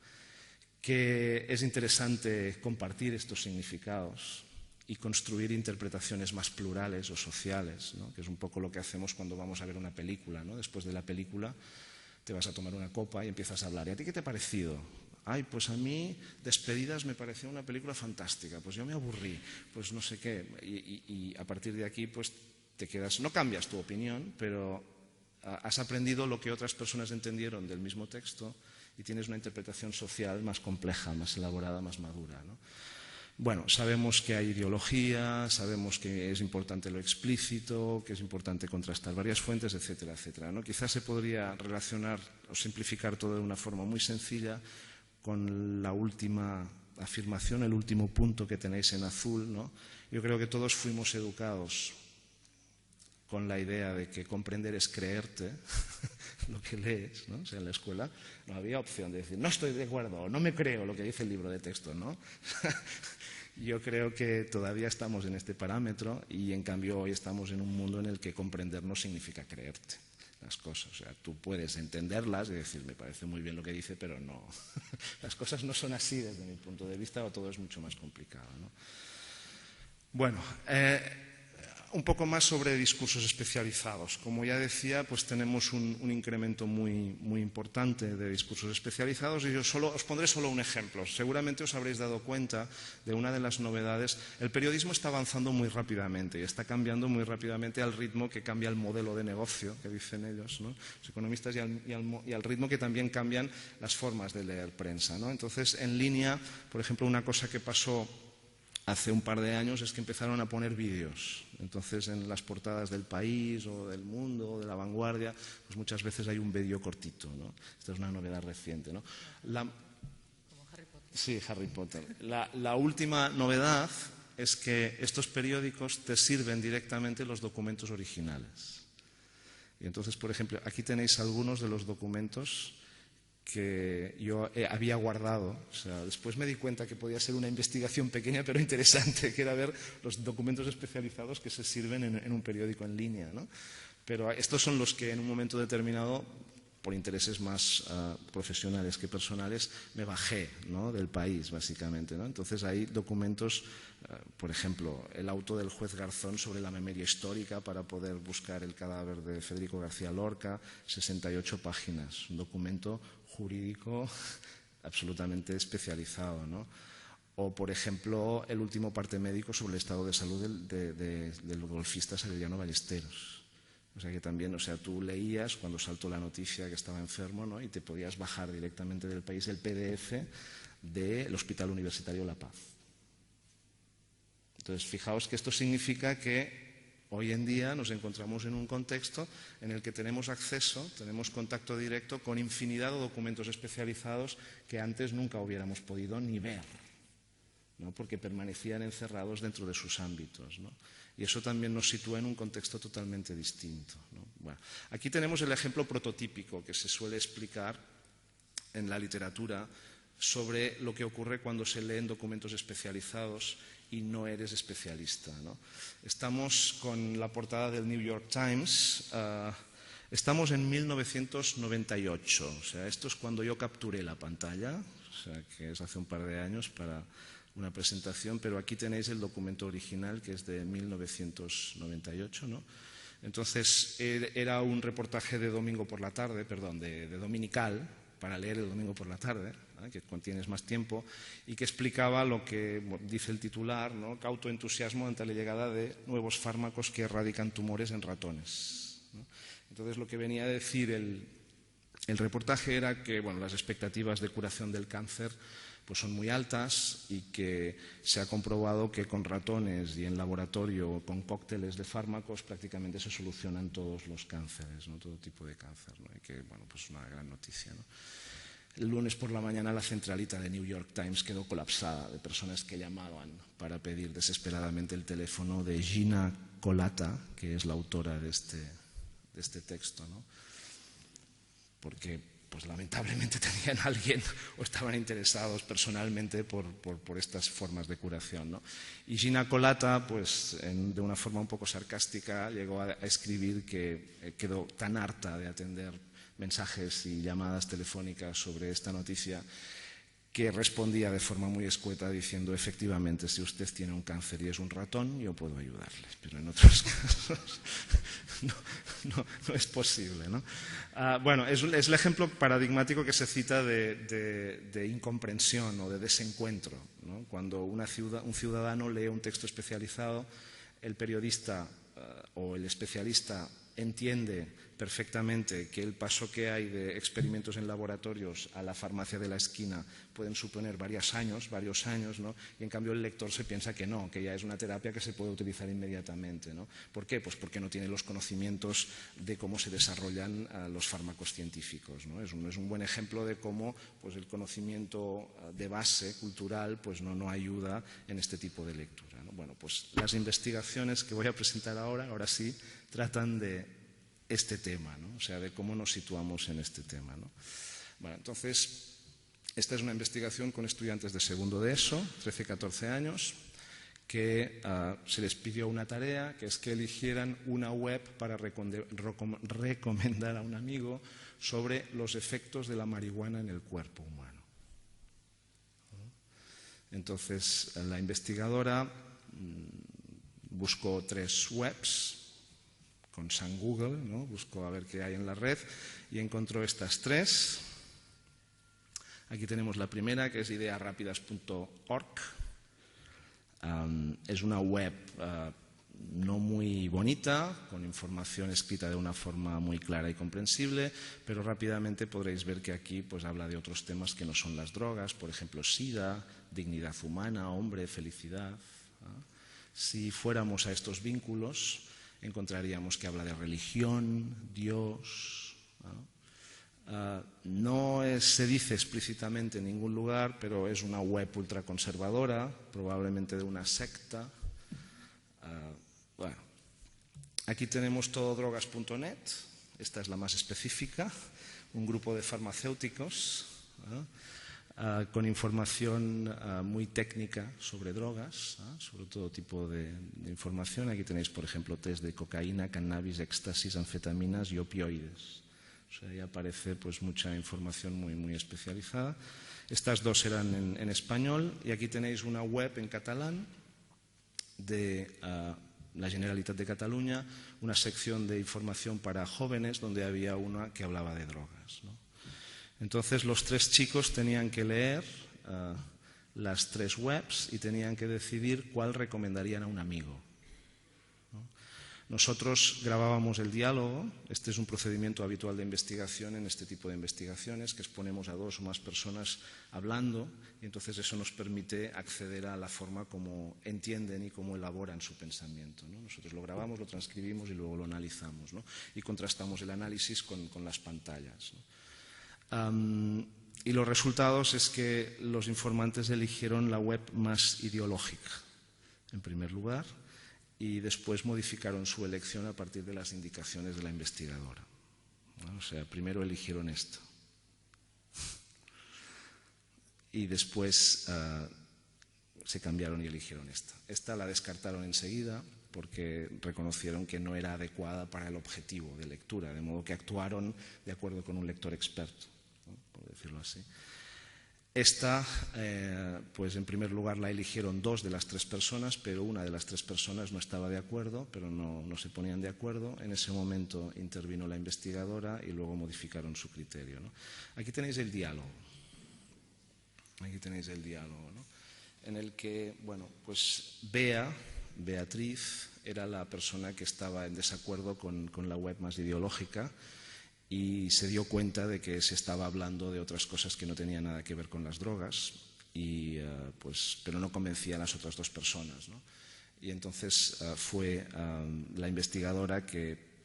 S2: Que es interesante compartir estos significados y construir interpretaciones más plurales o sociales, ¿no? Que es un poco lo que hacemos cuando vamos a ver una película, ¿no? Después de la película te vas a tomar una copa y empiezas a hablar. ¿Y a ti qué te ha parecido? Ay, pues a mí Despedidas me pareció una película fantástica, pues yo me aburrí, pues no sé qué. Y a partir de aquí pues te quedas, no cambias tu opinión, pero has aprendido lo que otras personas entendieron del mismo texto, y tienes una interpretación social más compleja, más elaborada, más madura, ¿no? Bueno, sabemos que hay ideología, sabemos que es importante lo explícito, que es importante contrastar varias fuentes, etcétera, etcétera, ¿no? Quizás se podría relacionar o simplificar todo de una forma muy sencilla con la última afirmación, el último punto que tenéis en azul, ¿no? Yo creo que todos fuimos educados con la idea de que comprender es creerte lo que lees, ¿no? O sea, en la escuela no había opción de decir no estoy de acuerdo o no me creo lo que dice el libro de texto, ¿no? Yo creo que todavía estamos en este parámetro, y en cambio hoy estamos en un mundo en el que comprender no significa creerte las cosas. O sea, tú puedes entenderlas y decir me parece muy bien lo que dice, pero no. Las cosas no son así desde mi punto de vista, o todo es mucho más complicado, ¿no? Bueno, un poco más sobre discursos especializados. Como ya decía, pues tenemos un incremento muy importante de discursos especializados, y yo os pondré solo un ejemplo. Seguramente os habréis dado cuenta de una de las novedades. El periodismo está avanzando muy rápidamente y está cambiando muy rápidamente al ritmo que cambia el modelo de negocio, que dicen ellos, ¿no? Los economistas, y al ritmo que también cambian las formas de leer prensa, ¿no? Entonces, en línea, por ejemplo, una cosa que pasó hace un par de años es que empezaron a poner vídeos. Entonces, en las portadas del País o del Mundo o de La Vanguardia, pues muchas veces hay un vídeo cortito, ¿no? Esta es una novedad reciente, ¿no?
S1: Como Harry Potter.
S2: Sí, Harry Potter. La última novedad es que estos periódicos te sirven directamente los documentos originales. Y entonces, por ejemplo, aquí tenéis algunos de los documentos que yo había guardado. O sea, después me di cuenta que podía ser una investigación pequeña pero interesante, que era ver los documentos especializados que se sirven en un periódico en línea, ¿no? Pero estos son los que en un momento determinado, por intereses más profesionales que personales, me bajé, ¿no? Del País, básicamente, ¿no? Entonces hay documentos, por ejemplo, el auto del juez Garzón sobre la memoria histórica para poder buscar el cadáver de Federico García Lorca, 68 páginas, un documento jurídico absolutamente especializado, ¿no? O, por ejemplo, el último parte médico sobre el estado de salud del golfista Severiano Ballesteros. O sea que también, o sea, tú leías cuando saltó la noticia que estaba enfermo, ¿no? Y te podías bajar directamente del país el PDF del Hospital Universitario La Paz. Entonces, fijaos que esto significa que hoy en día nos encontramos en un contexto en el que tenemos acceso, tenemos contacto directo con infinidad de documentos especializados que antes nunca hubiéramos podido ni ver, ¿no? Porque permanecían encerrados dentro de sus ámbitos, ¿no? Y eso también nos sitúa en un contexto totalmente distinto, ¿no? Bueno, aquí tenemos el ejemplo prototípico que se suele explicar en la literatura sobre lo que ocurre cuando se leen documentos especializados y no eres especialista, ¿no? Estamos con la portada del New York Times. Estamos en 1998, o sea, esto es cuando yo capturé la pantalla, o sea, que es hace un par de años para una presentación, pero aquí tenéis el documento original, que es de 1998, ¿no? Entonces, era un reportaje de domingo por la tarde, perdón, de dominical, para leer el domingo por la tarde, ¿eh? Que contienes más tiempo, y que explicaba lo que dice el titular, ¿no? Cauto entusiasmo ante la llegada de nuevos fármacos que erradican tumores en ratones, ¿no? Entonces, lo que venía a decir el reportaje era que, bueno, las expectativas de curación del cáncer pues son muy altas y que se ha comprobado que con ratones y en laboratorio con cócteles de fármacos prácticamente se solucionan todos los cánceres, ¿no? Todo tipo de cáncer, ¿no? Y que, bueno, pues una gran noticia, ¿no? El lunes por la mañana la centralita de New York Times quedó colapsada de personas que llamaban para pedir desesperadamente el teléfono de Gina Kolata, que es la autora de este texto, ¿no? Porque pues lamentablemente tenían a alguien o estaban interesados personalmente por estas formas de curación, ¿no? Y Gina Kolata, pues de una forma un poco sarcástica, llegó a escribir que quedó tan harta de atender mensajes y llamadas telefónicas sobre esta noticia que respondía de forma muy escueta diciendo: efectivamente, si usted tiene un cáncer y es un ratón, yo puedo ayudarle, pero en otros casos no es posible, ¿no? Bueno, es el ejemplo paradigmático que se cita de incomprensión o de desencuentro, ¿no? Cuando un ciudadano lee un texto especializado, el periodista o el especialista entiende perfectamente que el paso que hay de experimentos en laboratorios a la farmacia de la esquina pueden suponer varios años, ¿no? Y en cambio el lector se piensa que no, que ya es una terapia que se puede utilizar inmediatamente, ¿no? ¿Por qué? Pues porque no tiene los conocimientos de cómo se desarrollan los fármacos científicos, ¿no? Es un buen ejemplo de cómo pues, el conocimiento de base cultural pues, no ayuda en este tipo de lectura, ¿no? Bueno, pues las investigaciones que voy a presentar ahora sí, tratan de este tema, ¿no? O sea, de cómo nos situamos en este tema, ¿no? Bueno, entonces, esta es una investigación con estudiantes de segundo de ESO, 13-14 años, que se les pidió una tarea, que es que eligieran una web para recomendar a un amigo sobre los efectos de la marihuana en el cuerpo humano. Entonces, la investigadora buscó 3 webs con San Google, ¿no? Buscó a ver qué hay en la red y encontró estas 3. Aquí tenemos la primera, que es ideasrapidas.org. Es una web no muy bonita, con información escrita de una forma muy clara y comprensible, pero rápidamente podréis ver que aquí pues, habla de otros temas que no son las drogas, por ejemplo, SIDA, dignidad humana, hombre, felicidad, ¿no? Si fuéramos a estos vínculos, encontraríamos que habla de religión, Dios, ¿no? Se dice explícitamente en ningún lugar, pero es una web ultraconservadora, probablemente de una secta. Bueno, aquí tenemos tododrogas.net, esta es la más específica, un grupo de farmacéuticos, ¿no? Con información muy técnica sobre drogas, sobre todo tipo de información. Aquí tenéis, por ejemplo, test de cocaína, cannabis, éxtasis, anfetaminas y opioides. O sea, ahí aparece pues, mucha información muy especializada. Estas 2 eran en español y aquí tenéis una web en catalán de la Generalitat de Cataluña, una sección de información para jóvenes donde había una que hablaba de drogas, ¿no? Entonces los 3 chicos tenían que leer las 3 webs y tenían que decidir cuál recomendarían a un amigo. Nosotros grabábamos el diálogo. Este es un procedimiento habitual de investigación en este tipo de investigaciones, que exponemos a 2 o más personas hablando, y entonces eso nos permite acceder a la forma como entienden y cómo elaboran su pensamiento, ¿no? Nosotros lo grabamos, lo transcribimos y luego lo analizamos, ¿no? Y contrastamos el análisis con las pantallas, ¿no? Y los resultados es que los informantes eligieron la web más ideológica, en primer lugar, y después modificaron su elección a partir de las indicaciones de la investigadora, ¿no? O sea, primero eligieron esto y después se cambiaron y eligieron esta. Esta la descartaron enseguida porque reconocieron que no era adecuada para el objetivo de lectura, de modo que actuaron de acuerdo con un lector experto, ¿no? Por decirlo así. Esta, pues en primer lugar la eligieron 2 de las 3 personas, pero una de las 3 personas no estaba de acuerdo, pero no se ponían de acuerdo. En ese momento intervino la investigadora y luego modificaron su criterio, ¿no? Aquí tenéis el diálogo. Aquí tenéis el diálogo, ¿no? En el que, bueno, pues Beatriz, era la persona que estaba en desacuerdo con la web más ideológica, y se dio cuenta de que se estaba hablando de otras cosas que no tenían nada que ver con las drogas, pero no convencía a las otras 2 personas, ¿no? Y entonces fue la investigadora que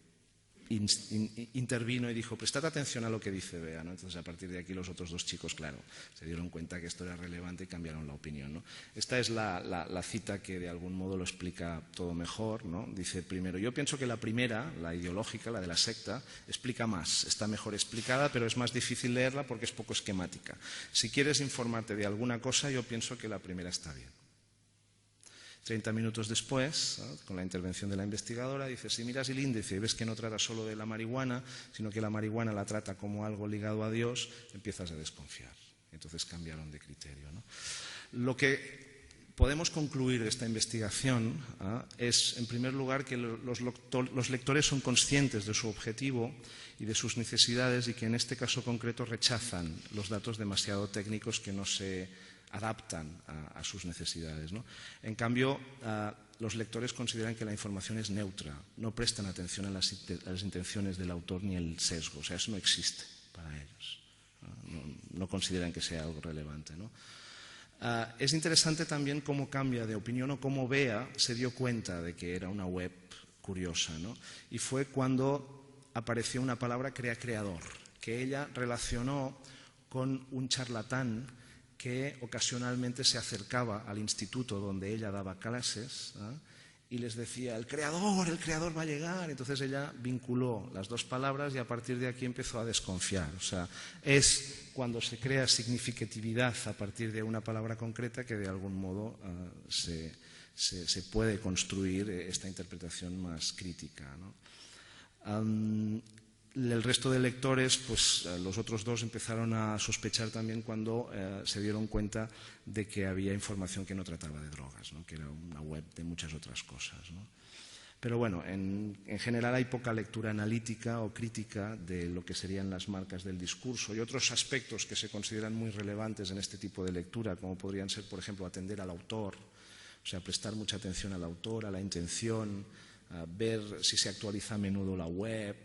S2: intervino y dijo: prestad atención a lo que dice Bea, ¿no? Entonces, a partir de aquí, los otros 2 chicos, claro, se dieron cuenta que esto era relevante y cambiaron la opinión, ¿no? Esta es la cita que de algún modo lo explica todo mejor, ¿no? Dice primero: yo pienso que la primera, la ideológica, la de la secta, explica más, está mejor explicada, pero es más difícil leerla porque es poco esquemática. Si quieres informarte de alguna cosa, yo pienso que la primera está bien. 30 minutos después, ¿no?, con la intervención de la investigadora, dice: si miras el índice y ves que no trata solo de la marihuana, sino que la marihuana la trata como algo ligado a Dios, empiezas a desconfiar. Entonces cambiaron de criterio, ¿no? Lo que podemos concluir de esta investigación es, en primer lugar, que los lectores son conscientes de su objetivo y de sus necesidades, y que en este caso concreto rechazan los datos demasiado técnicos que no se adaptan a sus necesidades, ¿no? En cambio, los lectores consideran que la información es neutra, no prestan atención a las intenciones del autor ni el sesgo, o sea, eso no existe para ellos, no consideran que sea algo relevante, ¿no? Es interesante también cómo cambia de opinión, o cómo Bea se dio cuenta de que era una web curiosa, ¿no? Y fue cuando apareció una palabra, creador, que ella relacionó con un charlatán que ocasionalmente se acercaba al instituto donde ella daba clases, y les decía: el creador va a llegar. Entonces ella vinculó las 2 palabras y a partir de aquí empezó a desconfiar. O sea, es cuando se crea significatividad a partir de una palabra concreta que de algún modo se puede construir esta interpretación más crítica, ¿no? El resto de lectores, pues los otros 2 empezaron a sospechar también cuando se dieron cuenta de que había información que no trataba de drogas, ¿no?, que era una web de muchas otras cosas, ¿no? Pero bueno, en general hay poca lectura analítica o crítica de lo que serían las marcas del discurso y otros aspectos que se consideran muy relevantes en este tipo de lectura, como podrían ser, por ejemplo, atender al autor, o sea, prestar mucha atención al autor, a la intención, ver si se actualiza a menudo la web,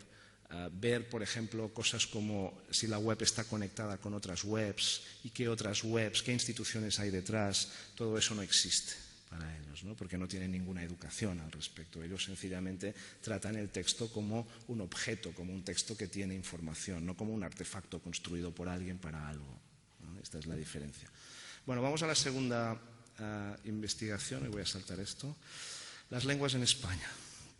S2: ver, por ejemplo, cosas como si la web está conectada con otras webs y qué otras webs, qué instituciones hay detrás. Todo eso no existe para ellos, ¿no?, porque no tienen ninguna educación al respecto. Ellos sencillamente tratan el texto como un objeto, como un texto que tiene información, no como un artefacto construido por alguien para algo, ¿no? Esta es la diferencia. Bueno, vamos a la segunda investigación, y voy a saltar esto: las lenguas en España.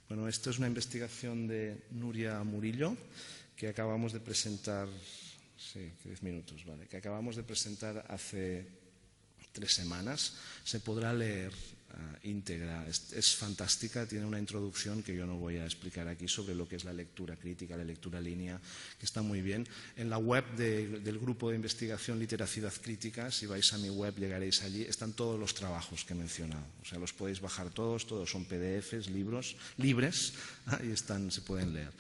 S2: Bueno, esto es una investigación de Nuria Murillo que acabamos de presentar, que acabamos de presentar hace 3 semanas. Se podrá leer íntegra, es fantástica, tiene una introducción que yo no voy a explicar aquí sobre lo que es la lectura crítica, la lectura línea, que está muy bien. En la web del grupo de investigación Literacidad Crítica, si vais a mi web llegaréis allí, están todos los trabajos que he mencionado, o sea, los podéis bajar todos son PDFs, libros libres, y se pueden leer.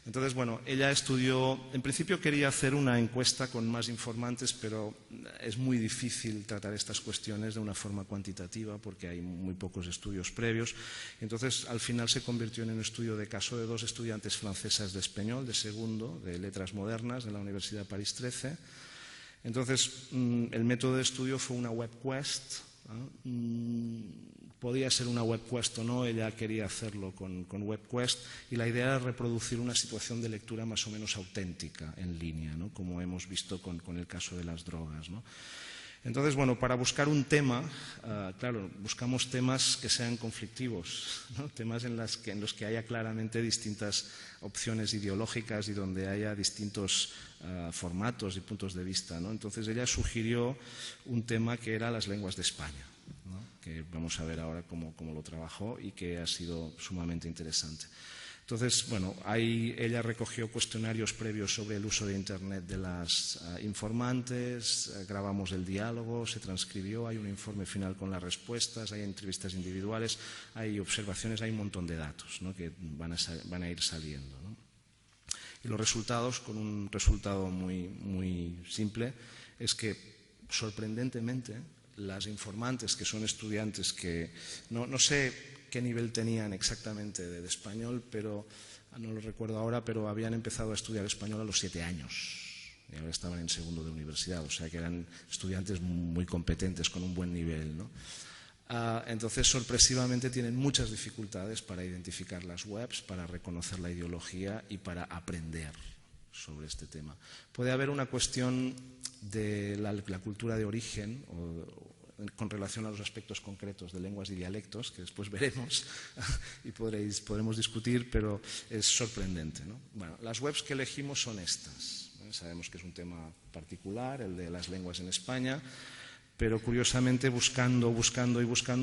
S2: Entonces, bueno, ella estudió, en principio quería hacer una encuesta con más informantes, pero es muy difícil tratar estas cuestiones de una forma cuantitativa porque hay muy pocos estudios previos. Entonces, al final se convirtió en un estudio de caso de 2 estudiantes francesas de español, de segundo, de letras modernas, de la Universidad París 13. Entonces, el método de estudio fue una web quest. Podía ser una web quest o no, ella quería hacerlo con web quest, y la idea era reproducir una situación de lectura más o menos auténtica en línea, ¿no? Como hemos visto con el caso de las drogas, ¿no? Entonces, bueno, para buscar un tema, claro, buscamos temas que sean conflictivos, ¿no? Temas en los que haya claramente distintas opciones ideológicas y donde haya distintos formatos y puntos de vista, ¿no? Entonces ella sugirió un tema que era las lenguas de España, ¿no? Que vamos a ver ahora cómo lo trabajó y que ha sido sumamente interesante. Entonces, bueno, ahí ella recogió cuestionarios previos sobre el uso de Internet de las informantes, grabamos el diálogo, se transcribió, hay un informe final con las respuestas, hay entrevistas individuales, hay observaciones, hay un montón de datos, ¿no? Que van a ir saliendo, ¿no? Y los resultados, con un resultado muy simple, es que sorprendentemente las informantes, que son estudiantes que no sé qué nivel tenían exactamente de español, pero no lo recuerdo ahora, pero habían empezado a estudiar español a los 7 años y ahora estaban en segundo de universidad, o sea que eran estudiantes muy competentes, con un buen nivel, ¿no? Entonces, sorpresivamente, tienen muchas dificultades para identificar las webs, para reconocer la ideología y para aprender sobre este tema. Puede haber una cuestión de la cultura de origen con relación a los aspectos concretos de lenguas y dialectos, que después veremos y podremos discutir, pero es sorprendente, ¿no? Bueno, las webs que elegimos son estas. Sabemos que es un tema particular, el de las lenguas en España, pero curiosamente buscando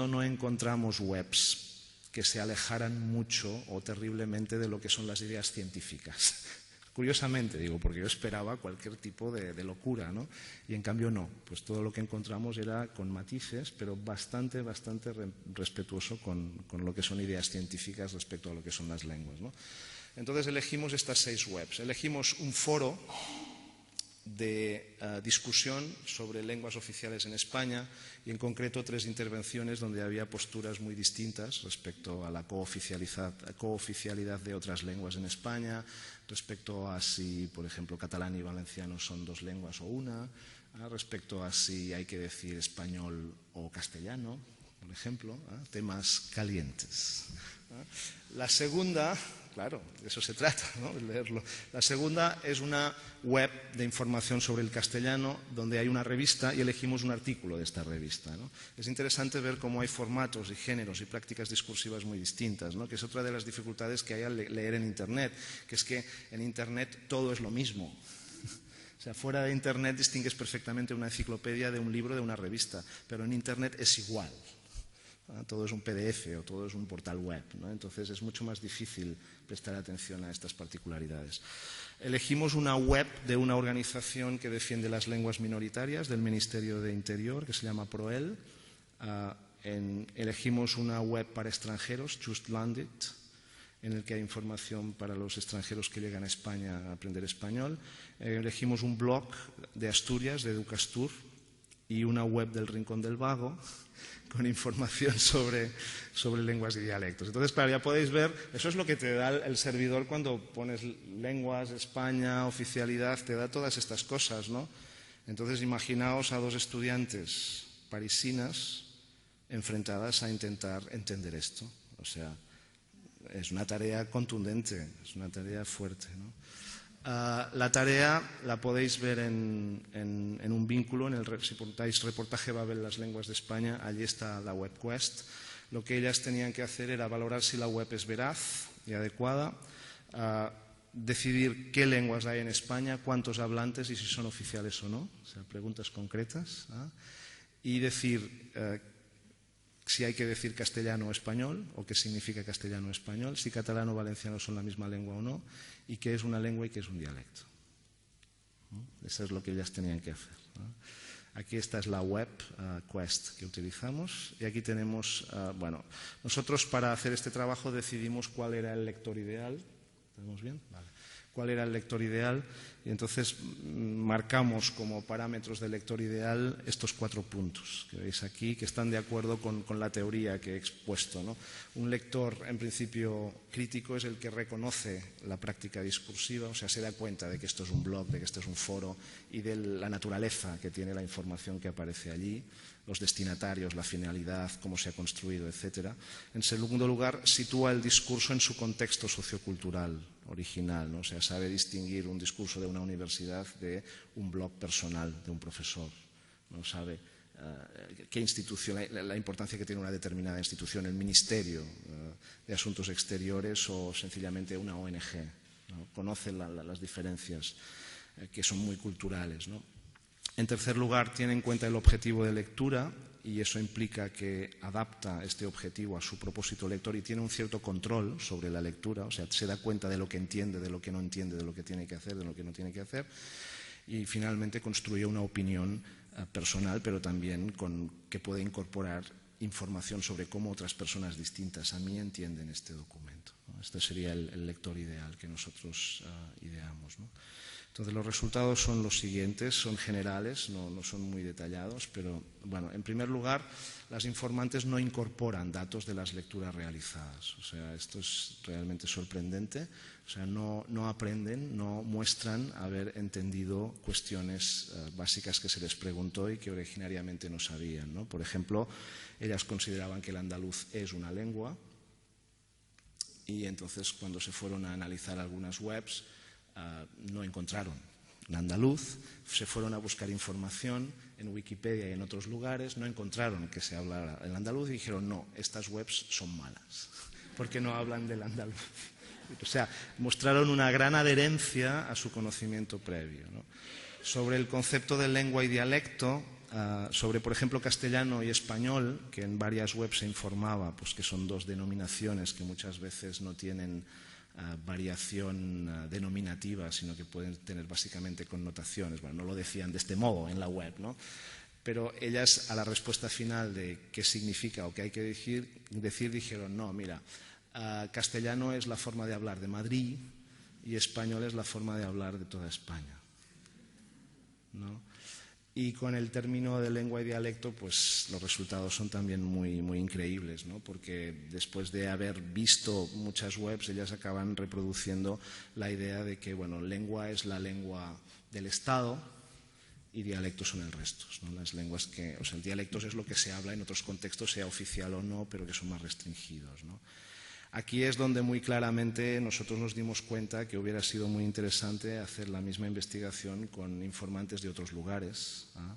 S2: no encontramos webs que se alejaran mucho o terriblemente de lo que son las ideas científicas. Curiosamente, digo, porque yo esperaba cualquier tipo de locura, ¿no? Y en cambio no, pues todo lo que encontramos era con matices, pero bastante respetuoso con lo que son ideas científicas respecto a lo que son las lenguas, ¿no? Entonces elegimos estas 6 webs. Elegimos un foro de discusión sobre lenguas oficiales en España y en concreto 3 intervenciones donde había posturas muy distintas respecto a la cooficialidad de otras lenguas en España, respecto a si, por ejemplo, catalán y valenciano son 2 lenguas o una, respecto a si hay que decir español o castellano, por ejemplo, temas calientes. La segunda, claro, de eso se trata, ¿no? De leerlo. La segunda es una web de información sobre el castellano donde hay una revista y elegimos un artículo de esta revista, ¿no? Es interesante ver cómo hay formatos y géneros y prácticas discursivas muy distintas, ¿no? Que es otra de las dificultades que hay al leer en Internet, que es que en Internet todo es lo mismo. O sea, fuera de Internet distingues perfectamente una enciclopedia de un libro, de una revista, pero en Internet es igual. Todo es un PDF o todo es un portal web, ¿no? Entonces es mucho más difícil prestar atención a estas particularidades. Elegimos una web de una organización que defiende las lenguas minoritarias del Ministerio de Interior, que se llama ProEL. Elegimos una web para extranjeros, Just Landed, en el que hay información para los extranjeros que llegan a España a aprender español. Elegimos un blog de Asturias, de Educastur, y una web del Rincón del Vago, con información sobre lenguas y dialectos. Entonces, claro, ya podéis ver, eso es lo que te da el servidor cuando pones lenguas, España, oficialidad, te da todas estas cosas, ¿no? Entonces, imaginaos a 2 estudiantes parisinas enfrentadas a intentar entender esto. O sea, es una tarea contundente, es una tarea fuerte, ¿no? La tarea la podéis ver en un vínculo, si portáis reportaje Babel las lenguas de España, allí está la web quest. Lo que ellas tenían que hacer era valorar si la web es veraz y adecuada, decidir qué lenguas hay en España, cuántos hablantes y si son oficiales o no, o sea, preguntas concretas, y decir si hay que decir castellano o español, o qué significa castellano o español, si catalán o valenciano son la misma lengua o no, y qué es una lengua y qué es un dialecto. Eso es lo que ellas tenían que hacer, ¿no? Aquí esta es la web Quest que utilizamos y aquí tenemos, nosotros para hacer este trabajo decidimos cuál era el lector ideal ¿Estamos bien? Vale. ¿Cuál era el lector ideal? Y entonces marcamos como parámetros del lector ideal estos 4 puntos que veis aquí, que están de acuerdo con la teoría que he expuesto, ¿no? Un lector, en principio, crítico es el que reconoce la práctica discursiva, o sea, se da cuenta de que esto es un blog, de que esto es un foro y de la naturaleza que tiene la información que aparece allí, los destinatarios, la finalidad, cómo se ha construido, etc. En segundo lugar, sitúa el discurso en su contexto sociocultural original, ¿no? O sea, sabe distinguir un discurso de una universidad de un blog personal de un profesor, ¿no? Sabe qué institución, la importancia que tiene una determinada institución, el Ministerio de Asuntos Exteriores o sencillamente una ONG, ¿no? Conoce las diferencias que son muy culturales, ¿no? En tercer lugar, tiene en cuenta el objetivo de lectura y eso implica que adapta este objetivo a su propósito lector y tiene un cierto control sobre la lectura, o sea, se da cuenta de lo que entiende, de lo que no entiende, de lo que tiene que hacer, de lo que no tiene que hacer y finalmente construye una opinión personal, pero también que puede incorporar información sobre cómo otras personas distintas a mí entienden este documento, ¿no? Este sería el lector ideal que nosotros ideamos, ¿no? Entonces, los resultados son los siguientes, son generales, no son muy detallados, pero, bueno, en primer lugar, las informantes no incorporan datos de las lecturas realizadas. O sea, esto es realmente sorprendente. O sea, no aprenden, no muestran haber entendido cuestiones básicas que se les preguntó y que originariamente no sabían, ¿no? Por ejemplo, ellas consideraban que el andaluz es una lengua y entonces, cuando se fueron a analizar algunas webs, no encontraron en andaluz, se fueron a buscar información en Wikipedia y en otros lugares, no encontraron que se hablara el andaluz y dijeron no, estas webs son malas, porque no hablan del andaluz. O sea, mostraron una gran adherencia a su conocimiento previo, ¿no? Sobre el concepto de lengua y dialecto, sobre, por ejemplo, castellano y español, que en varias webs se informaba pues, que son dos denominaciones que muchas veces no tienen variación denominativa, sino que pueden tener básicamente connotaciones. Bueno, no lo decían de este modo en la web, ¿no? Pero ellas, a la respuesta final de qué significa o qué hay que decir dijeron, no, mira, castellano es la forma de hablar de Madrid y español es la forma de hablar de toda España, ¿no? Y con el término de lengua y dialecto, pues los resultados son también muy, muy increíbles, ¿no? Porque después de haber visto muchas webs, ellas acaban reproduciendo la idea de que, bueno, lengua es la lengua del Estado y dialectos son el resto, ¿no? Las lenguas que, o sea, el dialectos es lo que se habla en otros contextos, sea oficial o no, pero que son más restringidos, ¿no? Aquí es donde muy claramente nosotros nos dimos cuenta que hubiera sido muy interesante hacer la misma investigación con informantes de otros lugares, ¿ah?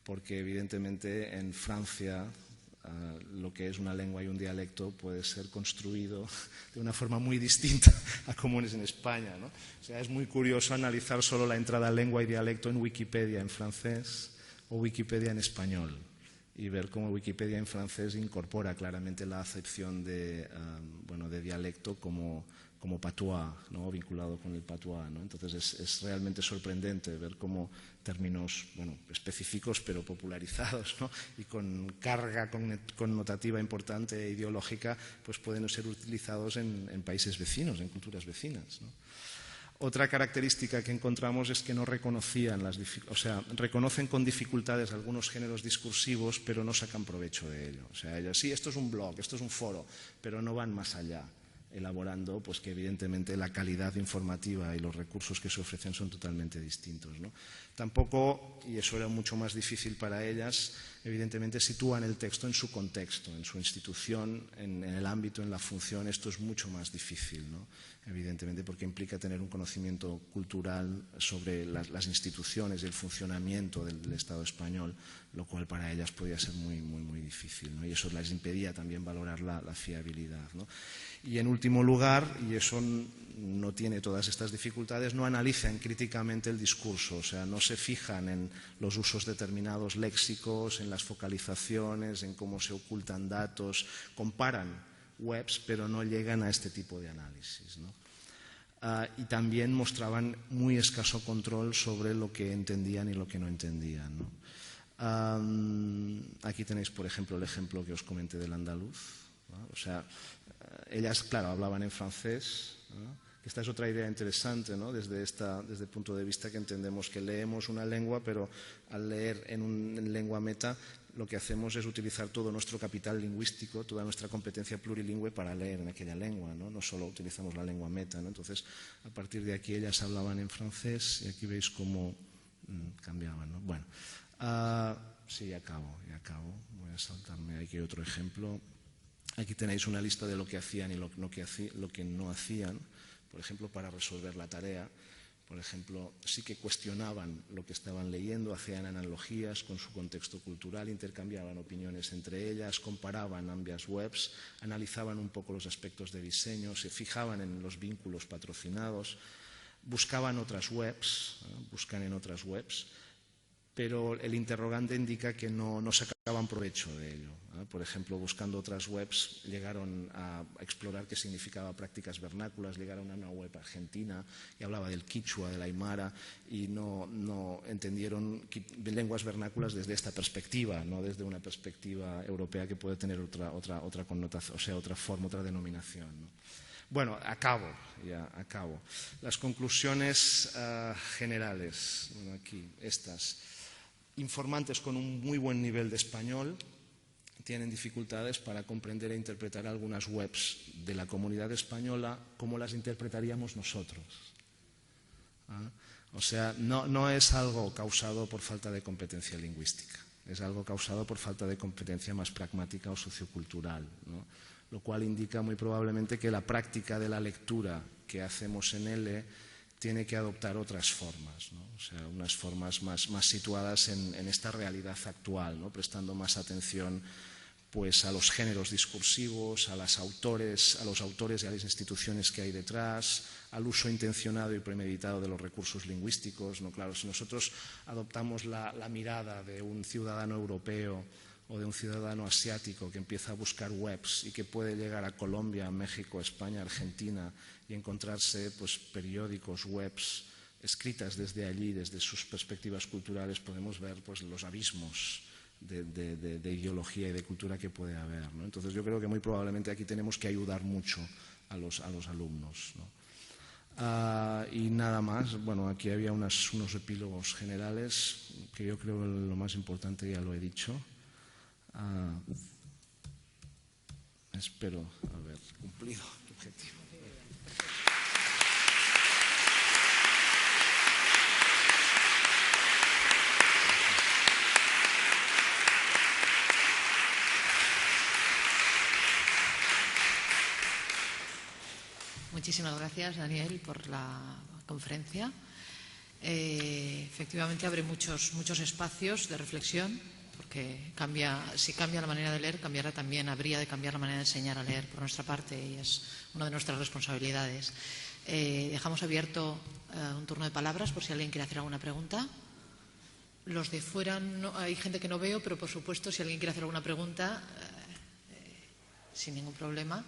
S2: Porque evidentemente en Francia lo que es una lengua y un dialecto puede ser construido de una forma muy distinta a como es en España, ¿no? O sea, es muy curioso analizar solo la entrada lengua y dialecto en Wikipedia en francés o Wikipedia en español, y ver cómo Wikipedia en francés incorpora claramente la acepción de dialecto como patois, ¿no? Vinculado con el patois, ¿no? Entonces es realmente sorprendente ver cómo términos específicos pero popularizados, ¿no? Y con carga connotativa importante e ideológica pues pueden ser utilizados en países vecinos, en culturas vecinas, ¿no? Otra característica que encontramos es que no reconocían reconocen con dificultades algunos géneros discursivos, pero no sacan provecho de ello. O sea, ellos, sí, esto es un blog, esto es un foro, pero no van más allá, elaborando pues que evidentemente la calidad informativa y los recursos que se ofrecen son totalmente distintos, ¿no? Tampoco, y eso era mucho más difícil para ellas, evidentemente sitúan el texto en su contexto, en su institución, en el ámbito, en la función. Esto es mucho más difícil, ¿no? Evidentemente porque implica tener un conocimiento cultural sobre las instituciones y el funcionamiento del Estado español, lo cual para ellas podía ser muy, muy, muy difícil, ¿no? Y eso les impedía también valorar la fiabilidad, ¿no? Y en último lugar, y eso no tiene todas estas dificultades, no analizan críticamente el discurso, o sea, no se fijan en los usos determinados léxicos, en las focalizaciones, en cómo se ocultan datos, comparan webs, pero no llegan a este tipo de análisis, ¿no? Y también mostraban muy escaso control sobre lo que entendían y lo que no entendían, ¿no? Aquí tenéis, por ejemplo, el ejemplo que os comenté del andaluz, ¿no? O sea, ellas, claro, hablaban en francés, ¿no? Que Esta es otra idea interesante, ¿no? Desde el punto de vista que entendemos que leemos una lengua, pero al leer en lengua meta lo que hacemos es utilizar todo nuestro capital lingüístico, toda nuestra competencia plurilingüe para leer en aquella lengua, ¿no? No solo utilizamos la lengua meta, ¿no? Entonces, a partir de aquí ellas hablaban en francés y aquí veis cómo cambiaban, ¿no? Bueno, sí, ya acabo. Voy a saltarme aquí otro ejemplo. Aquí tenéis una lista de lo que hacían y lo que no hacían. Por ejemplo, para resolver la tarea. Por ejemplo, sí que cuestionaban lo que estaban leyendo, hacían analogías con su contexto cultural, intercambiaban opiniones entre ellas, comparaban ambas webs, analizaban un poco los aspectos de diseño, se fijaban en los vínculos patrocinados, buscaban otras webs, buscan en otras webs, pero el interrogante indica que no sacaban provecho de ello. Por ejemplo, buscando otras webs, llegaron a explorar qué significaba prácticas vernáculas, llegaron a una web argentina y hablaba del quichua, del aymara, y no entendieron lenguas vernáculas desde esta perspectiva, no desde una perspectiva europea que puede tener otra connotación, o sea, otra forma, otra denominación, ¿no? Bueno, acabo. Las conclusiones generales, bueno, aquí, estas. Informantes con un muy buen nivel de español tienen dificultades para comprender e interpretar algunas webs de la comunidad española como las interpretaríamos nosotros. O sea, no es algo causado por falta de competencia lingüística, es algo causado por falta de competencia más pragmática o sociocultural, ¿no? Lo cual indica muy probablemente que la práctica de la lectura que hacemos en L tiene que adoptar otras formas, ¿no? O sea, unas formas más situadas en esta realidad actual, ¿no? Prestando más atención pues, a los géneros discursivos, a los autores y a las instituciones que hay detrás, al uso intencionado y premeditado de los recursos lingüísticos, ¿no? Claro, si nosotros adoptamos la mirada de un ciudadano europeo o de un ciudadano asiático que empieza a buscar webs y que puede llegar a Colombia, México, España, Argentina y encontrarse pues, periódicos, webs escritas desde allí, desde sus perspectivas culturales, podemos ver pues, los abismos de ideología y de cultura que puede haber, ¿no? Entonces yo creo que muy probablemente aquí tenemos que ayudar mucho a los alumnos, ¿no? Y nada más. Bueno, aquí había unos epílogos generales que yo creo que lo más importante ya lo he dicho. Espero haber cumplido el objetivo.
S1: Muchísimas gracias, Daniel, por la conferencia. Efectivamente, abre muchos espacios de reflexión, porque si cambia la manera de leer, habría de cambiar la manera de enseñar a leer por nuestra parte, y es una de nuestras responsabilidades. Dejamos abierto un turno de palabras por si alguien quiere hacer alguna pregunta. Los de fuera, hay gente que no veo, pero por supuesto, si alguien quiere hacer alguna pregunta, sin ningún problema.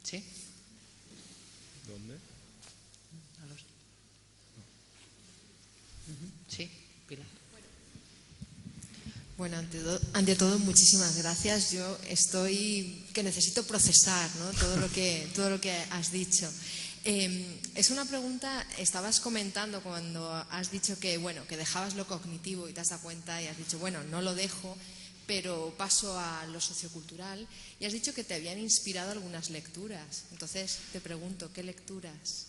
S1: ¿Sí?
S2: ¿Dónde?
S1: Sí, Pilar.
S3: Bueno, ante todo, muchísimas gracias. Yo que necesito procesar, ¿no? todo lo que has dicho. Es una pregunta, estabas comentando cuando has dicho que dejabas lo cognitivo y te has dado cuenta y has dicho, bueno, no lo dejo, pero paso a lo sociocultural, y has dicho que te habían inspirado algunas lecturas. Entonces, te pregunto, ¿qué lecturas?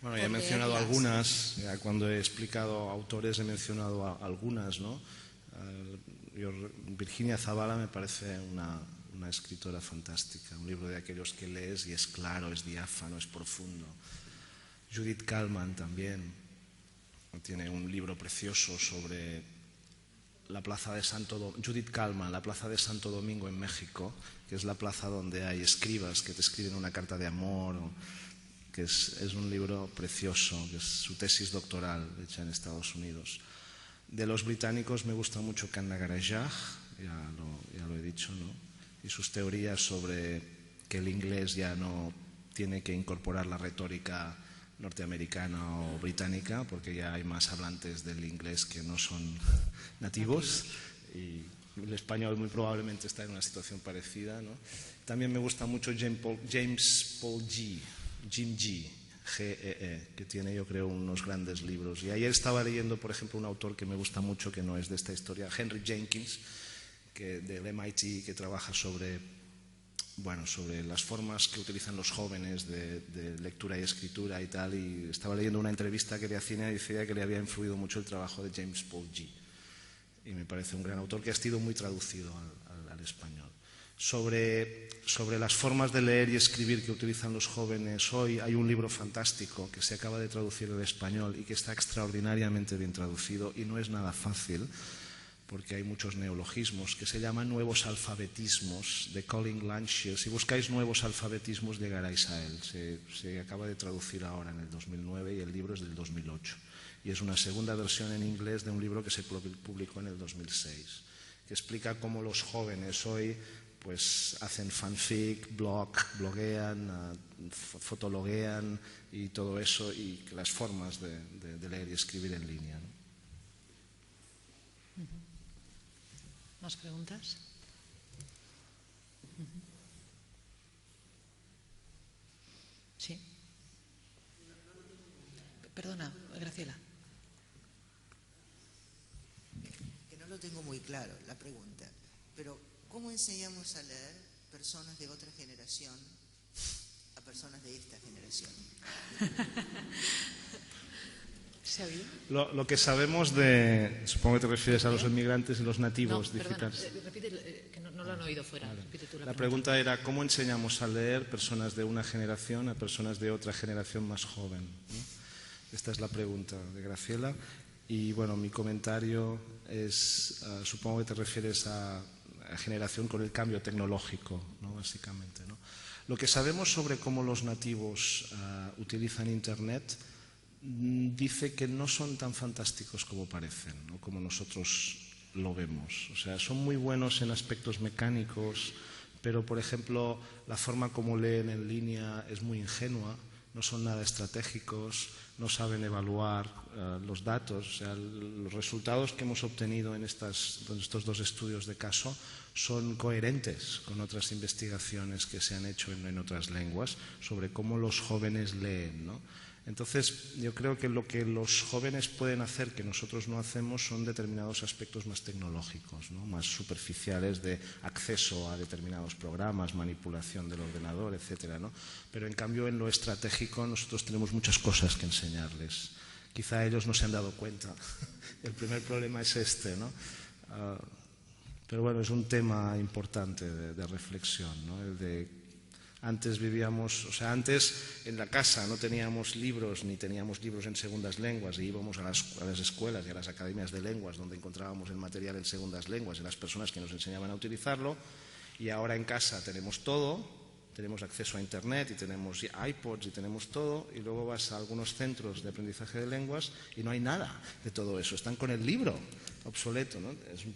S2: Bueno, ya he mencionado algunas, ya cuando he explicado autores he mencionado algunas, ¿no? Virginia Zavala me parece una escritora fantástica, un libro de aquellos que lees y es claro, es diáfano, es profundo. Judith Kallman también tiene un libro precioso sobre la plaza de Judith Kallman, la plaza de Santo Domingo en México, que es la plaza donde hay escribas que te escriben una carta de amor, que es un libro precioso, que es su tesis doctoral hecha en Estados Unidos. De los británicos me gusta mucho Kanna Garajah, ya lo he dicho, ¿no? Y sus teorías sobre que el inglés ya no tiene que incorporar la retórica norteamericana o británica, porque ya hay más hablantes del inglés que no son nativos, y el español muy probablemente está en una situación parecida, ¿no? También me gusta mucho James Paul Jim G. G.E.E., que tiene, yo creo, unos grandes libros. Y ayer estaba leyendo, por ejemplo, un autor que me gusta mucho, que no es de esta historia, Henry Jenkins, del MIT, que trabaja sobre las formas que utilizan los jóvenes de lectura y escritura y tal. Y estaba leyendo una entrevista que le hacía y decía que le había influido mucho el trabajo de James Paul G. Y me parece un gran autor que ha sido muy traducido al español. Sobre las formas de leer y escribir que utilizan los jóvenes hoy, hay un libro fantástico que se acaba de traducir al español y que está extraordinariamente bien traducido, y no es nada fácil porque hay muchos neologismos, que se llama Nuevos Alfabetismos, de Colin Landshear. Si buscáis Nuevos Alfabetismos llegaréis a él. Se acaba de traducir ahora en el 2009 y el libro es del 2008. Y es una segunda versión en inglés de un libro que se publicó en el 2006, que explica cómo los jóvenes hoy pues hacen fanfic, bloguean, fotologuean y todo eso, y las formas de leer y escribir en línea, ¿no?
S1: ¿Más preguntas? Sí. Perdona, Graciela.
S4: Que no lo tengo muy claro, la pregunta, pero ¿cómo enseñamos a leer personas de otra generación a personas de esta generación?
S1: ¿Se ha oído?
S2: Lo que sabemos supongo que te refieres a los inmigrantes y los nativos digitales.
S1: Perdona, repite, que no lo han oído fuera.
S2: Vale.
S1: Repite tú
S2: La pregunta era ¿cómo enseñamos a leer personas de una generación a personas de otra generación más joven, ¿no? Esta es la pregunta de Graciela. Y bueno, mi comentario es, supongo que te refieres a generación con el cambio tecnológico, ¿no? Básicamente, ¿no? Lo que sabemos sobre cómo los nativos utilizan Internet dice que no son tan fantásticos como parecen, ¿no? Como nosotros lo vemos. O sea, son muy buenos en aspectos mecánicos, pero, por ejemplo, la forma como leen en línea es muy ingenua, no son nada estratégicos, no saben evaluar los datos. O sea, los resultados que hemos obtenido en estos dos estudios de caso son coherentes con otras investigaciones que se han hecho en otras lenguas sobre cómo los jóvenes leen, ¿no? Entonces, yo creo que lo que los jóvenes pueden hacer que nosotros no hacemos son determinados aspectos más tecnológicos, ¿no? Más superficiales, de acceso a determinados programas, manipulación del ordenador, etcétera, ¿no? Pero en cambio en lo estratégico nosotros tenemos muchas cosas que enseñarles. Quizá ellos no se han dado cuenta. El primer problema es este, ¿no? Pero bueno, es un tema importante de reflexión, ¿no? El de antes vivíamos, o sea, antes en la casa no teníamos libros ni teníamos libros en segundas lenguas, y íbamos a las escuelas y a las academias de lenguas donde encontrábamos el material en segundas lenguas y las personas que nos enseñaban a utilizarlo. Y ahora en casa tenemos todo, tenemos acceso a Internet y tenemos iPods y tenemos todo, y luego vas a algunos centros de aprendizaje de lenguas y no hay nada de todo eso. Están con el libro obsoleto, ¿no? Es un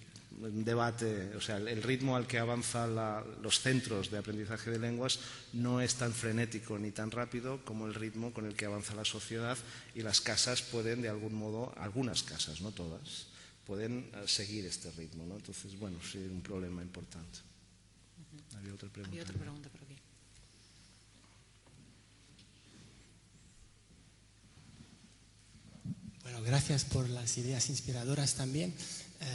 S2: debate, o sea, el ritmo al que avanzan los centros de aprendizaje de lenguas no es tan frenético ni tan rápido como el ritmo con el que avanza la sociedad, y las casas pueden, de algún modo, algunas casas, no todas, pueden seguir este ritmo, ¿no? Entonces, bueno, sí, un problema importante. Había otra pregunta.
S1: Había otra pregunta por aquí.
S5: Bueno, gracias por las ideas inspiradoras también.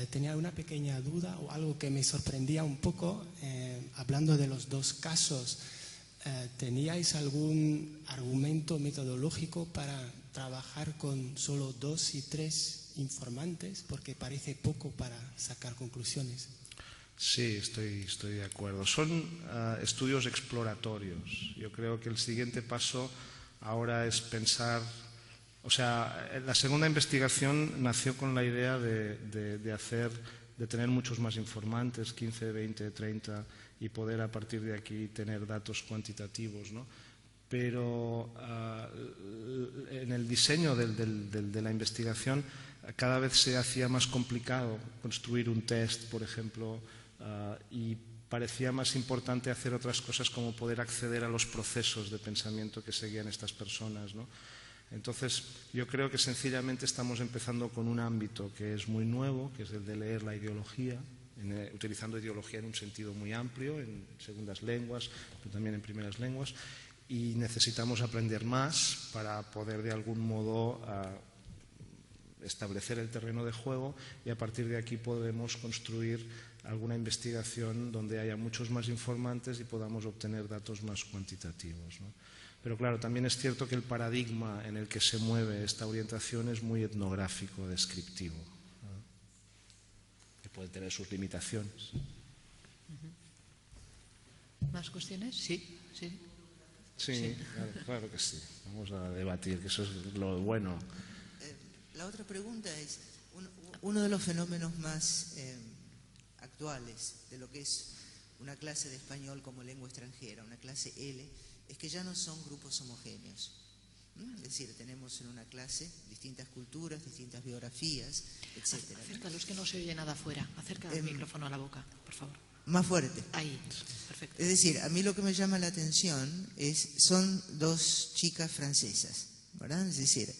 S5: Tenía una pequeña duda o algo que me sorprendía un poco, hablando de los dos casos. ¿Teníais algún argumento metodológico para trabajar con solo 2 y 3 informantes? Porque parece poco para sacar conclusiones.
S2: Sí, estoy de acuerdo. Son estudios exploratorios. Yo creo que el siguiente paso ahora es pensar. O sea, la segunda investigación nació con la idea de tener muchos más informantes, 15, 20, 30, y poder a partir de aquí tener datos cuantitativos, ¿no? Pero en el diseño de la investigación cada vez se hacía más complicado construir un test, por ejemplo, y parecía más importante hacer otras cosas como poder acceder a los procesos de pensamiento que seguían estas personas, ¿no? Entonces, yo creo que sencillamente estamos empezando con un ámbito que es muy nuevo, que es el de leer la ideología, utilizando ideología en un sentido muy amplio, en segundas lenguas, pero también en primeras lenguas, y necesitamos aprender más para poder de algún modo establecer el terreno de juego, y a partir de aquí podemos construir alguna investigación donde haya muchos más informantes y podamos obtener datos más cuantitativos, ¿no? Pero claro, también es cierto que el paradigma en el que se mueve esta orientación es muy etnográfico, descriptivo, ¿no? Que puede tener sus limitaciones.
S1: ¿Más cuestiones? Sí, sí.
S2: Sí, claro que sí. Vamos a debatir, que eso es lo bueno.
S4: La otra pregunta es, uno de los fenómenos más actuales de lo que es una clase de español como lengua extranjera, una clase L, es que ya no son grupos homogéneos. Es decir, tenemos en una clase distintas culturas, distintas biografías, etc.
S1: Acércalos, que no se oye nada afuera. Acerca el micrófono a la boca, por favor.
S4: Más fuerte.
S1: Ahí, perfecto.
S4: Es decir, a mí lo que me llama la atención son dos chicas francesas, ¿verdad? Es decir,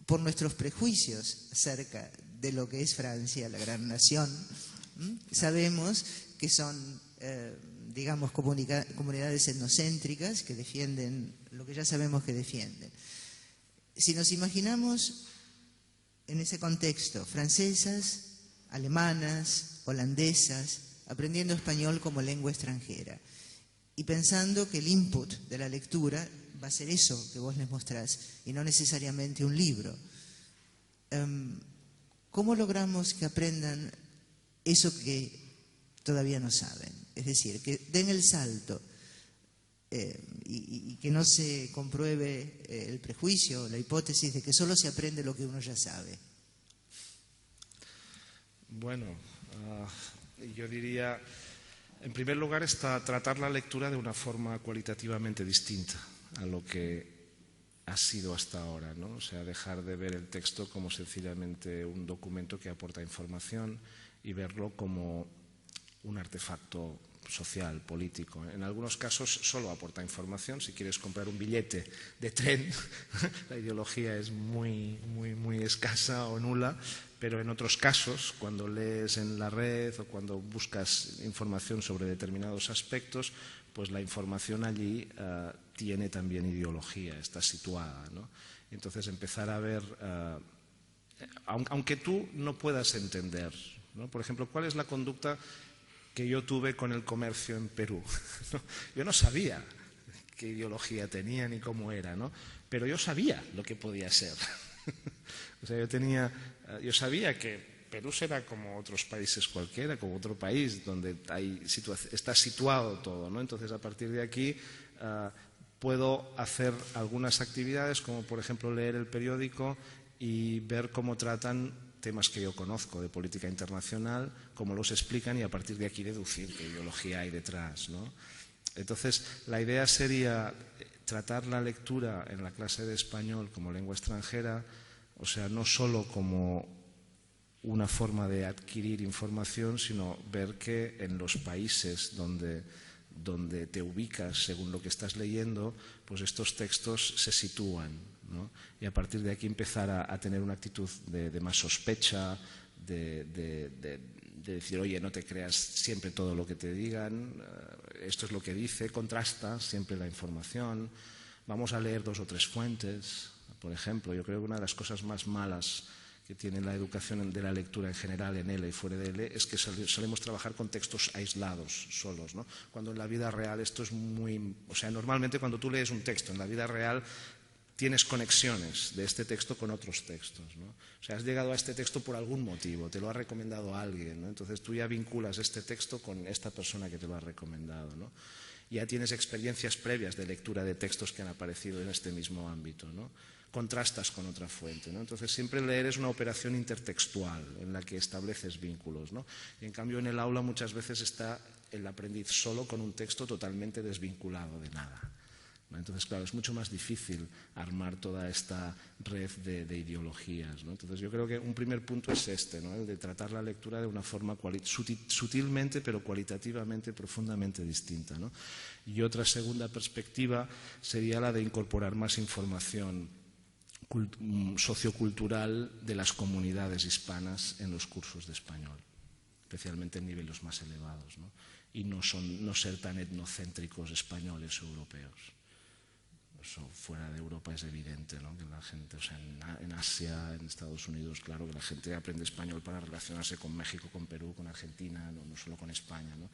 S4: por nuestros prejuicios acerca de lo que es Francia, la gran nación, sabemos que son, digamos, comunidades etnocéntricas que defienden lo que ya sabemos que defienden. Si nos imaginamos en ese contexto, francesas, alemanas, holandesas, aprendiendo español como lengua extranjera, y pensando que el input de la lectura va a ser eso que vos les mostrás, y no necesariamente un libro. ¿Cómo logramos que aprendan eso que todavía no saben? Es decir, que den el salto y que no se compruebe el prejuicio, la hipótesis de que solo se aprende lo que uno ya sabe.
S2: Bueno, yo diría, en primer lugar, está tratar la lectura de una forma cualitativamente distinta a lo que ha sido hasta ahora, ¿no? O sea, dejar de ver el texto como sencillamente un documento que aporta información y verlo como un artefacto social, político. En algunos casos solo aporta información. Si quieres comprar un billete de tren, la ideología es muy escasa o nula, pero en otros casos, cuando lees en la red o cuando buscas información sobre determinados aspectos, pues la información allí tiene también ideología, está situada, ¿no? Entonces empezar a ver, aunque tú no puedas entender, ¿no? Por ejemplo, ¿cuál es la conducta que yo tuve con el comercio en Perú? Yo no sabía qué ideología tenía ni cómo era, ¿no? Pero yo sabía lo que podía ser. O sea, yo sabía que Perú será como otros países cualquiera, como otro país donde está situado todo, ¿no? Entonces, a partir de aquí puedo hacer algunas actividades, como por ejemplo leer el periódico y ver cómo tratan temas que yo conozco de política internacional, cómo los explican, y a partir de aquí deducir qué ideología hay detrás, ¿no? Entonces, la idea sería tratar la lectura en la clase de español como lengua extranjera, o sea, no solo como una forma de adquirir información, sino ver que en los países donde te ubicas según lo que estás leyendo, pues estos textos se sitúan, ¿no? Y a partir de aquí empezar a tener una actitud de más sospecha, de decir, oye, no te creas siempre todo lo que te digan, esto es lo que dice, contrasta siempre la información, vamos a leer 2 o 3 fuentes. Por ejemplo, yo creo que una de las cosas más malas que tiene la educación de la lectura en general, en L y fuera de L, es que solemos trabajar con textos aislados, solos, ¿no? Cuando en la vida real esto es muy... O sea, normalmente cuando tú lees un texto en la vida real tienes conexiones de este texto con otros textos, ¿no? O sea, has llegado a este texto por algún motivo, te lo ha recomendado alguien, ¿no? Entonces tú ya vinculas este texto con esta persona que te lo ha recomendado, ¿no? Ya tienes experiencias previas de lectura de textos que han aparecido en este mismo ámbito, ¿no? Contrastas con otra fuente, ¿no? Entonces siempre leer es una operación intertextual en la que estableces vínculos, ¿no? Y en cambio en el aula muchas veces está el aprendiz solo con un texto totalmente desvinculado de nada, ¿no? Entonces, claro, es mucho más difícil armar toda esta red de ideologías, ¿no? Entonces yo creo que un primer punto es este, ¿no? El de tratar la lectura de una forma sutilmente pero cualitativamente profundamente distinta, ¿no? Y otra segunda perspectiva sería la de incorporar más información sociocultural de las comunidades hispanas en los cursos de español. especialmente en niveles más elevados, ¿no? Y no ser tan etnocéntricos españoles o europeos. Eso fuera de Europa es evidente, ¿no? Que la gente, o sea, en Asia, en Estados Unidos, claro que la gente aprende español para relacionarse con México, con Perú, con Argentina, no solo con España, ¿no?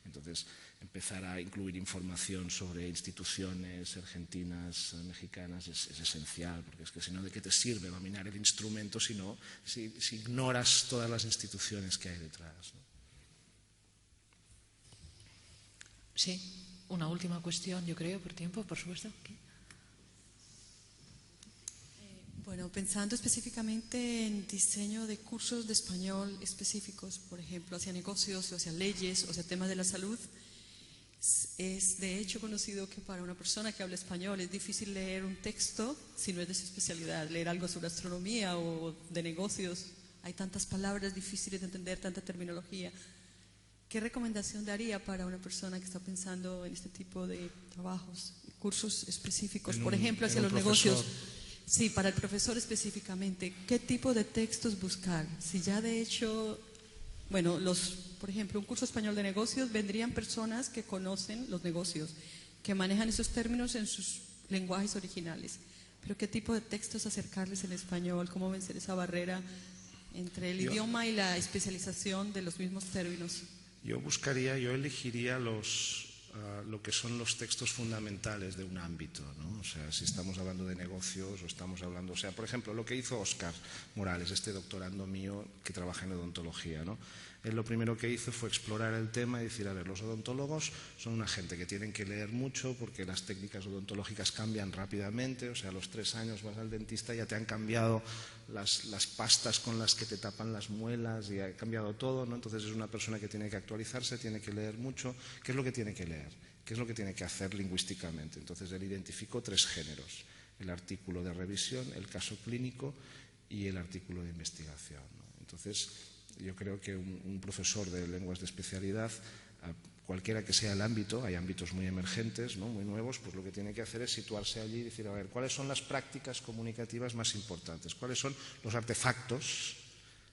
S2: Entonces, empezar a incluir información sobre instituciones argentinas, mexicanas, es esencial, porque es que si no, ¿de qué te sirve dominar el instrumento si ignoras todas las instituciones que hay detrás, ¿no?
S1: Sí, una última cuestión, yo creo, por tiempo, por supuesto.
S6: Bueno, pensando específicamente en diseño de cursos de español específicos, por ejemplo, hacia negocios o hacia leyes o hacia temas de la salud, es de hecho conocido que para una persona que habla español es difícil leer un texto si no es de su especialidad, leer algo sobre astronomía o de negocios. Hay tantas palabras difíciles de entender, tanta terminología. ¿Qué recomendación daría para una persona que está pensando en este tipo de trabajos, cursos específicos, por ejemplo, hacia los negocios? Sí, para el profesor específicamente, ¿qué tipo de textos buscar? Si ya de hecho, bueno, por ejemplo, un curso español de negocios, vendrían personas que conocen los negocios, que manejan esos términos en sus lenguajes originales. Pero ¿qué tipo de textos acercarles en español? ¿Cómo vencer esa barrera entre el idioma y la especialización de los mismos términos?
S2: Yo elegiría lo que son los textos fundamentales de un ámbito, ¿no? O sea, si estamos hablando de negocios o estamos hablando, o sea, por ejemplo, lo que hizo Óscar Morales, este doctorando mío que trabaja en odontología, ¿no? Él lo primero que hizo fue explorar el tema y decir, a ver, los odontólogos son una gente que tienen que leer mucho porque las técnicas odontológicas cambian rápidamente, o sea, a los 3 años vas al dentista y ya te han cambiado las pastas con las que te tapan las muelas y ha cambiado todo, ¿no? Entonces es una persona que tiene que actualizarse, tiene que leer mucho. ¿Qué es lo que tiene que leer? ¿Qué es lo que tiene que hacer lingüísticamente? Entonces él identificó 3 géneros: el artículo de revisión, el caso clínico y el artículo de investigación, ¿no? Entonces yo creo que un profesor de lenguas de especialidad, cualquiera que sea el ámbito, hay ámbitos muy emergentes, ¿no? Muy nuevos, pues lo que tiene que hacer es situarse allí y decir, a ver, ¿cuáles son las prácticas comunicativas más importantes? ¿Cuáles son los artefactos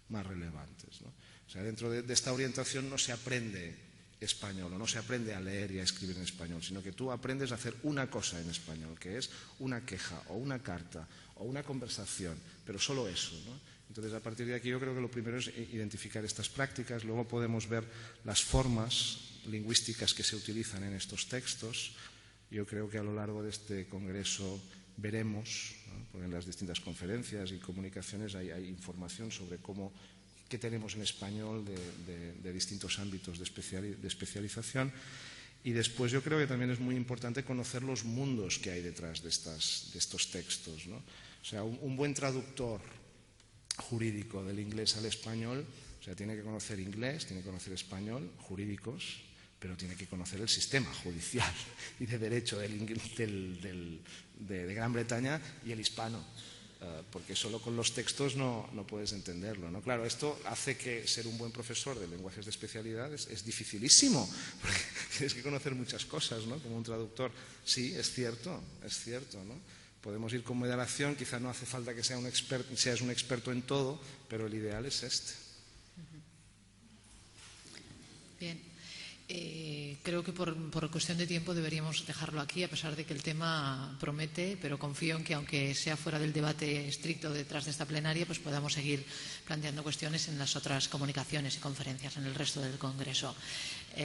S2: más relevantes, ¿no? O sea, dentro de esta orientación no se aprende español o no se aprende a leer y a escribir en español, sino que tú aprendes a hacer una cosa en español, que es una queja o una carta o una conversación, pero solo eso, ¿no? Entonces, a partir de aquí yo creo que lo primero es identificar estas prácticas, luego podemos ver las formas lingüísticas que se utilizan en estos textos. Yo creo que a lo largo de este congreso veremos, ¿no? Porque en las distintas conferencias y comunicaciones hay información sobre qué tenemos en español de distintos ámbitos de especialización. Y después yo creo que también es muy importante conocer los mundos que hay detrás de estos textos, ¿no? O sea, un buen traductor jurídico del inglés al español, o sea, tiene que conocer inglés, tiene que conocer español, jurídicos, pero tiene que conocer el sistema judicial y de derecho de Gran Bretaña y el hispano, porque solo con los textos no puedes entenderlo, ¿no? Claro, esto hace que ser un buen profesor de lenguajes de especialidad es dificilísimo, porque tienes que conocer muchas cosas, ¿no? Como un traductor. Sí, es cierto, ¿no? Podemos ir con moderación, quizá no hace falta que seas un experto en todo, pero el ideal es este.
S1: Bien, creo que por cuestión de tiempo deberíamos dejarlo aquí, a pesar de que el tema promete, pero confío en que, aunque sea fuera del debate estricto detrás de esta plenaria, pues podamos seguir planteando cuestiones en las otras comunicaciones y conferencias en el resto del Congreso.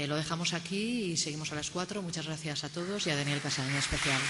S1: Lo dejamos aquí y seguimos a las 4. Muchas gracias a todos y a Daniel Casañ en especial.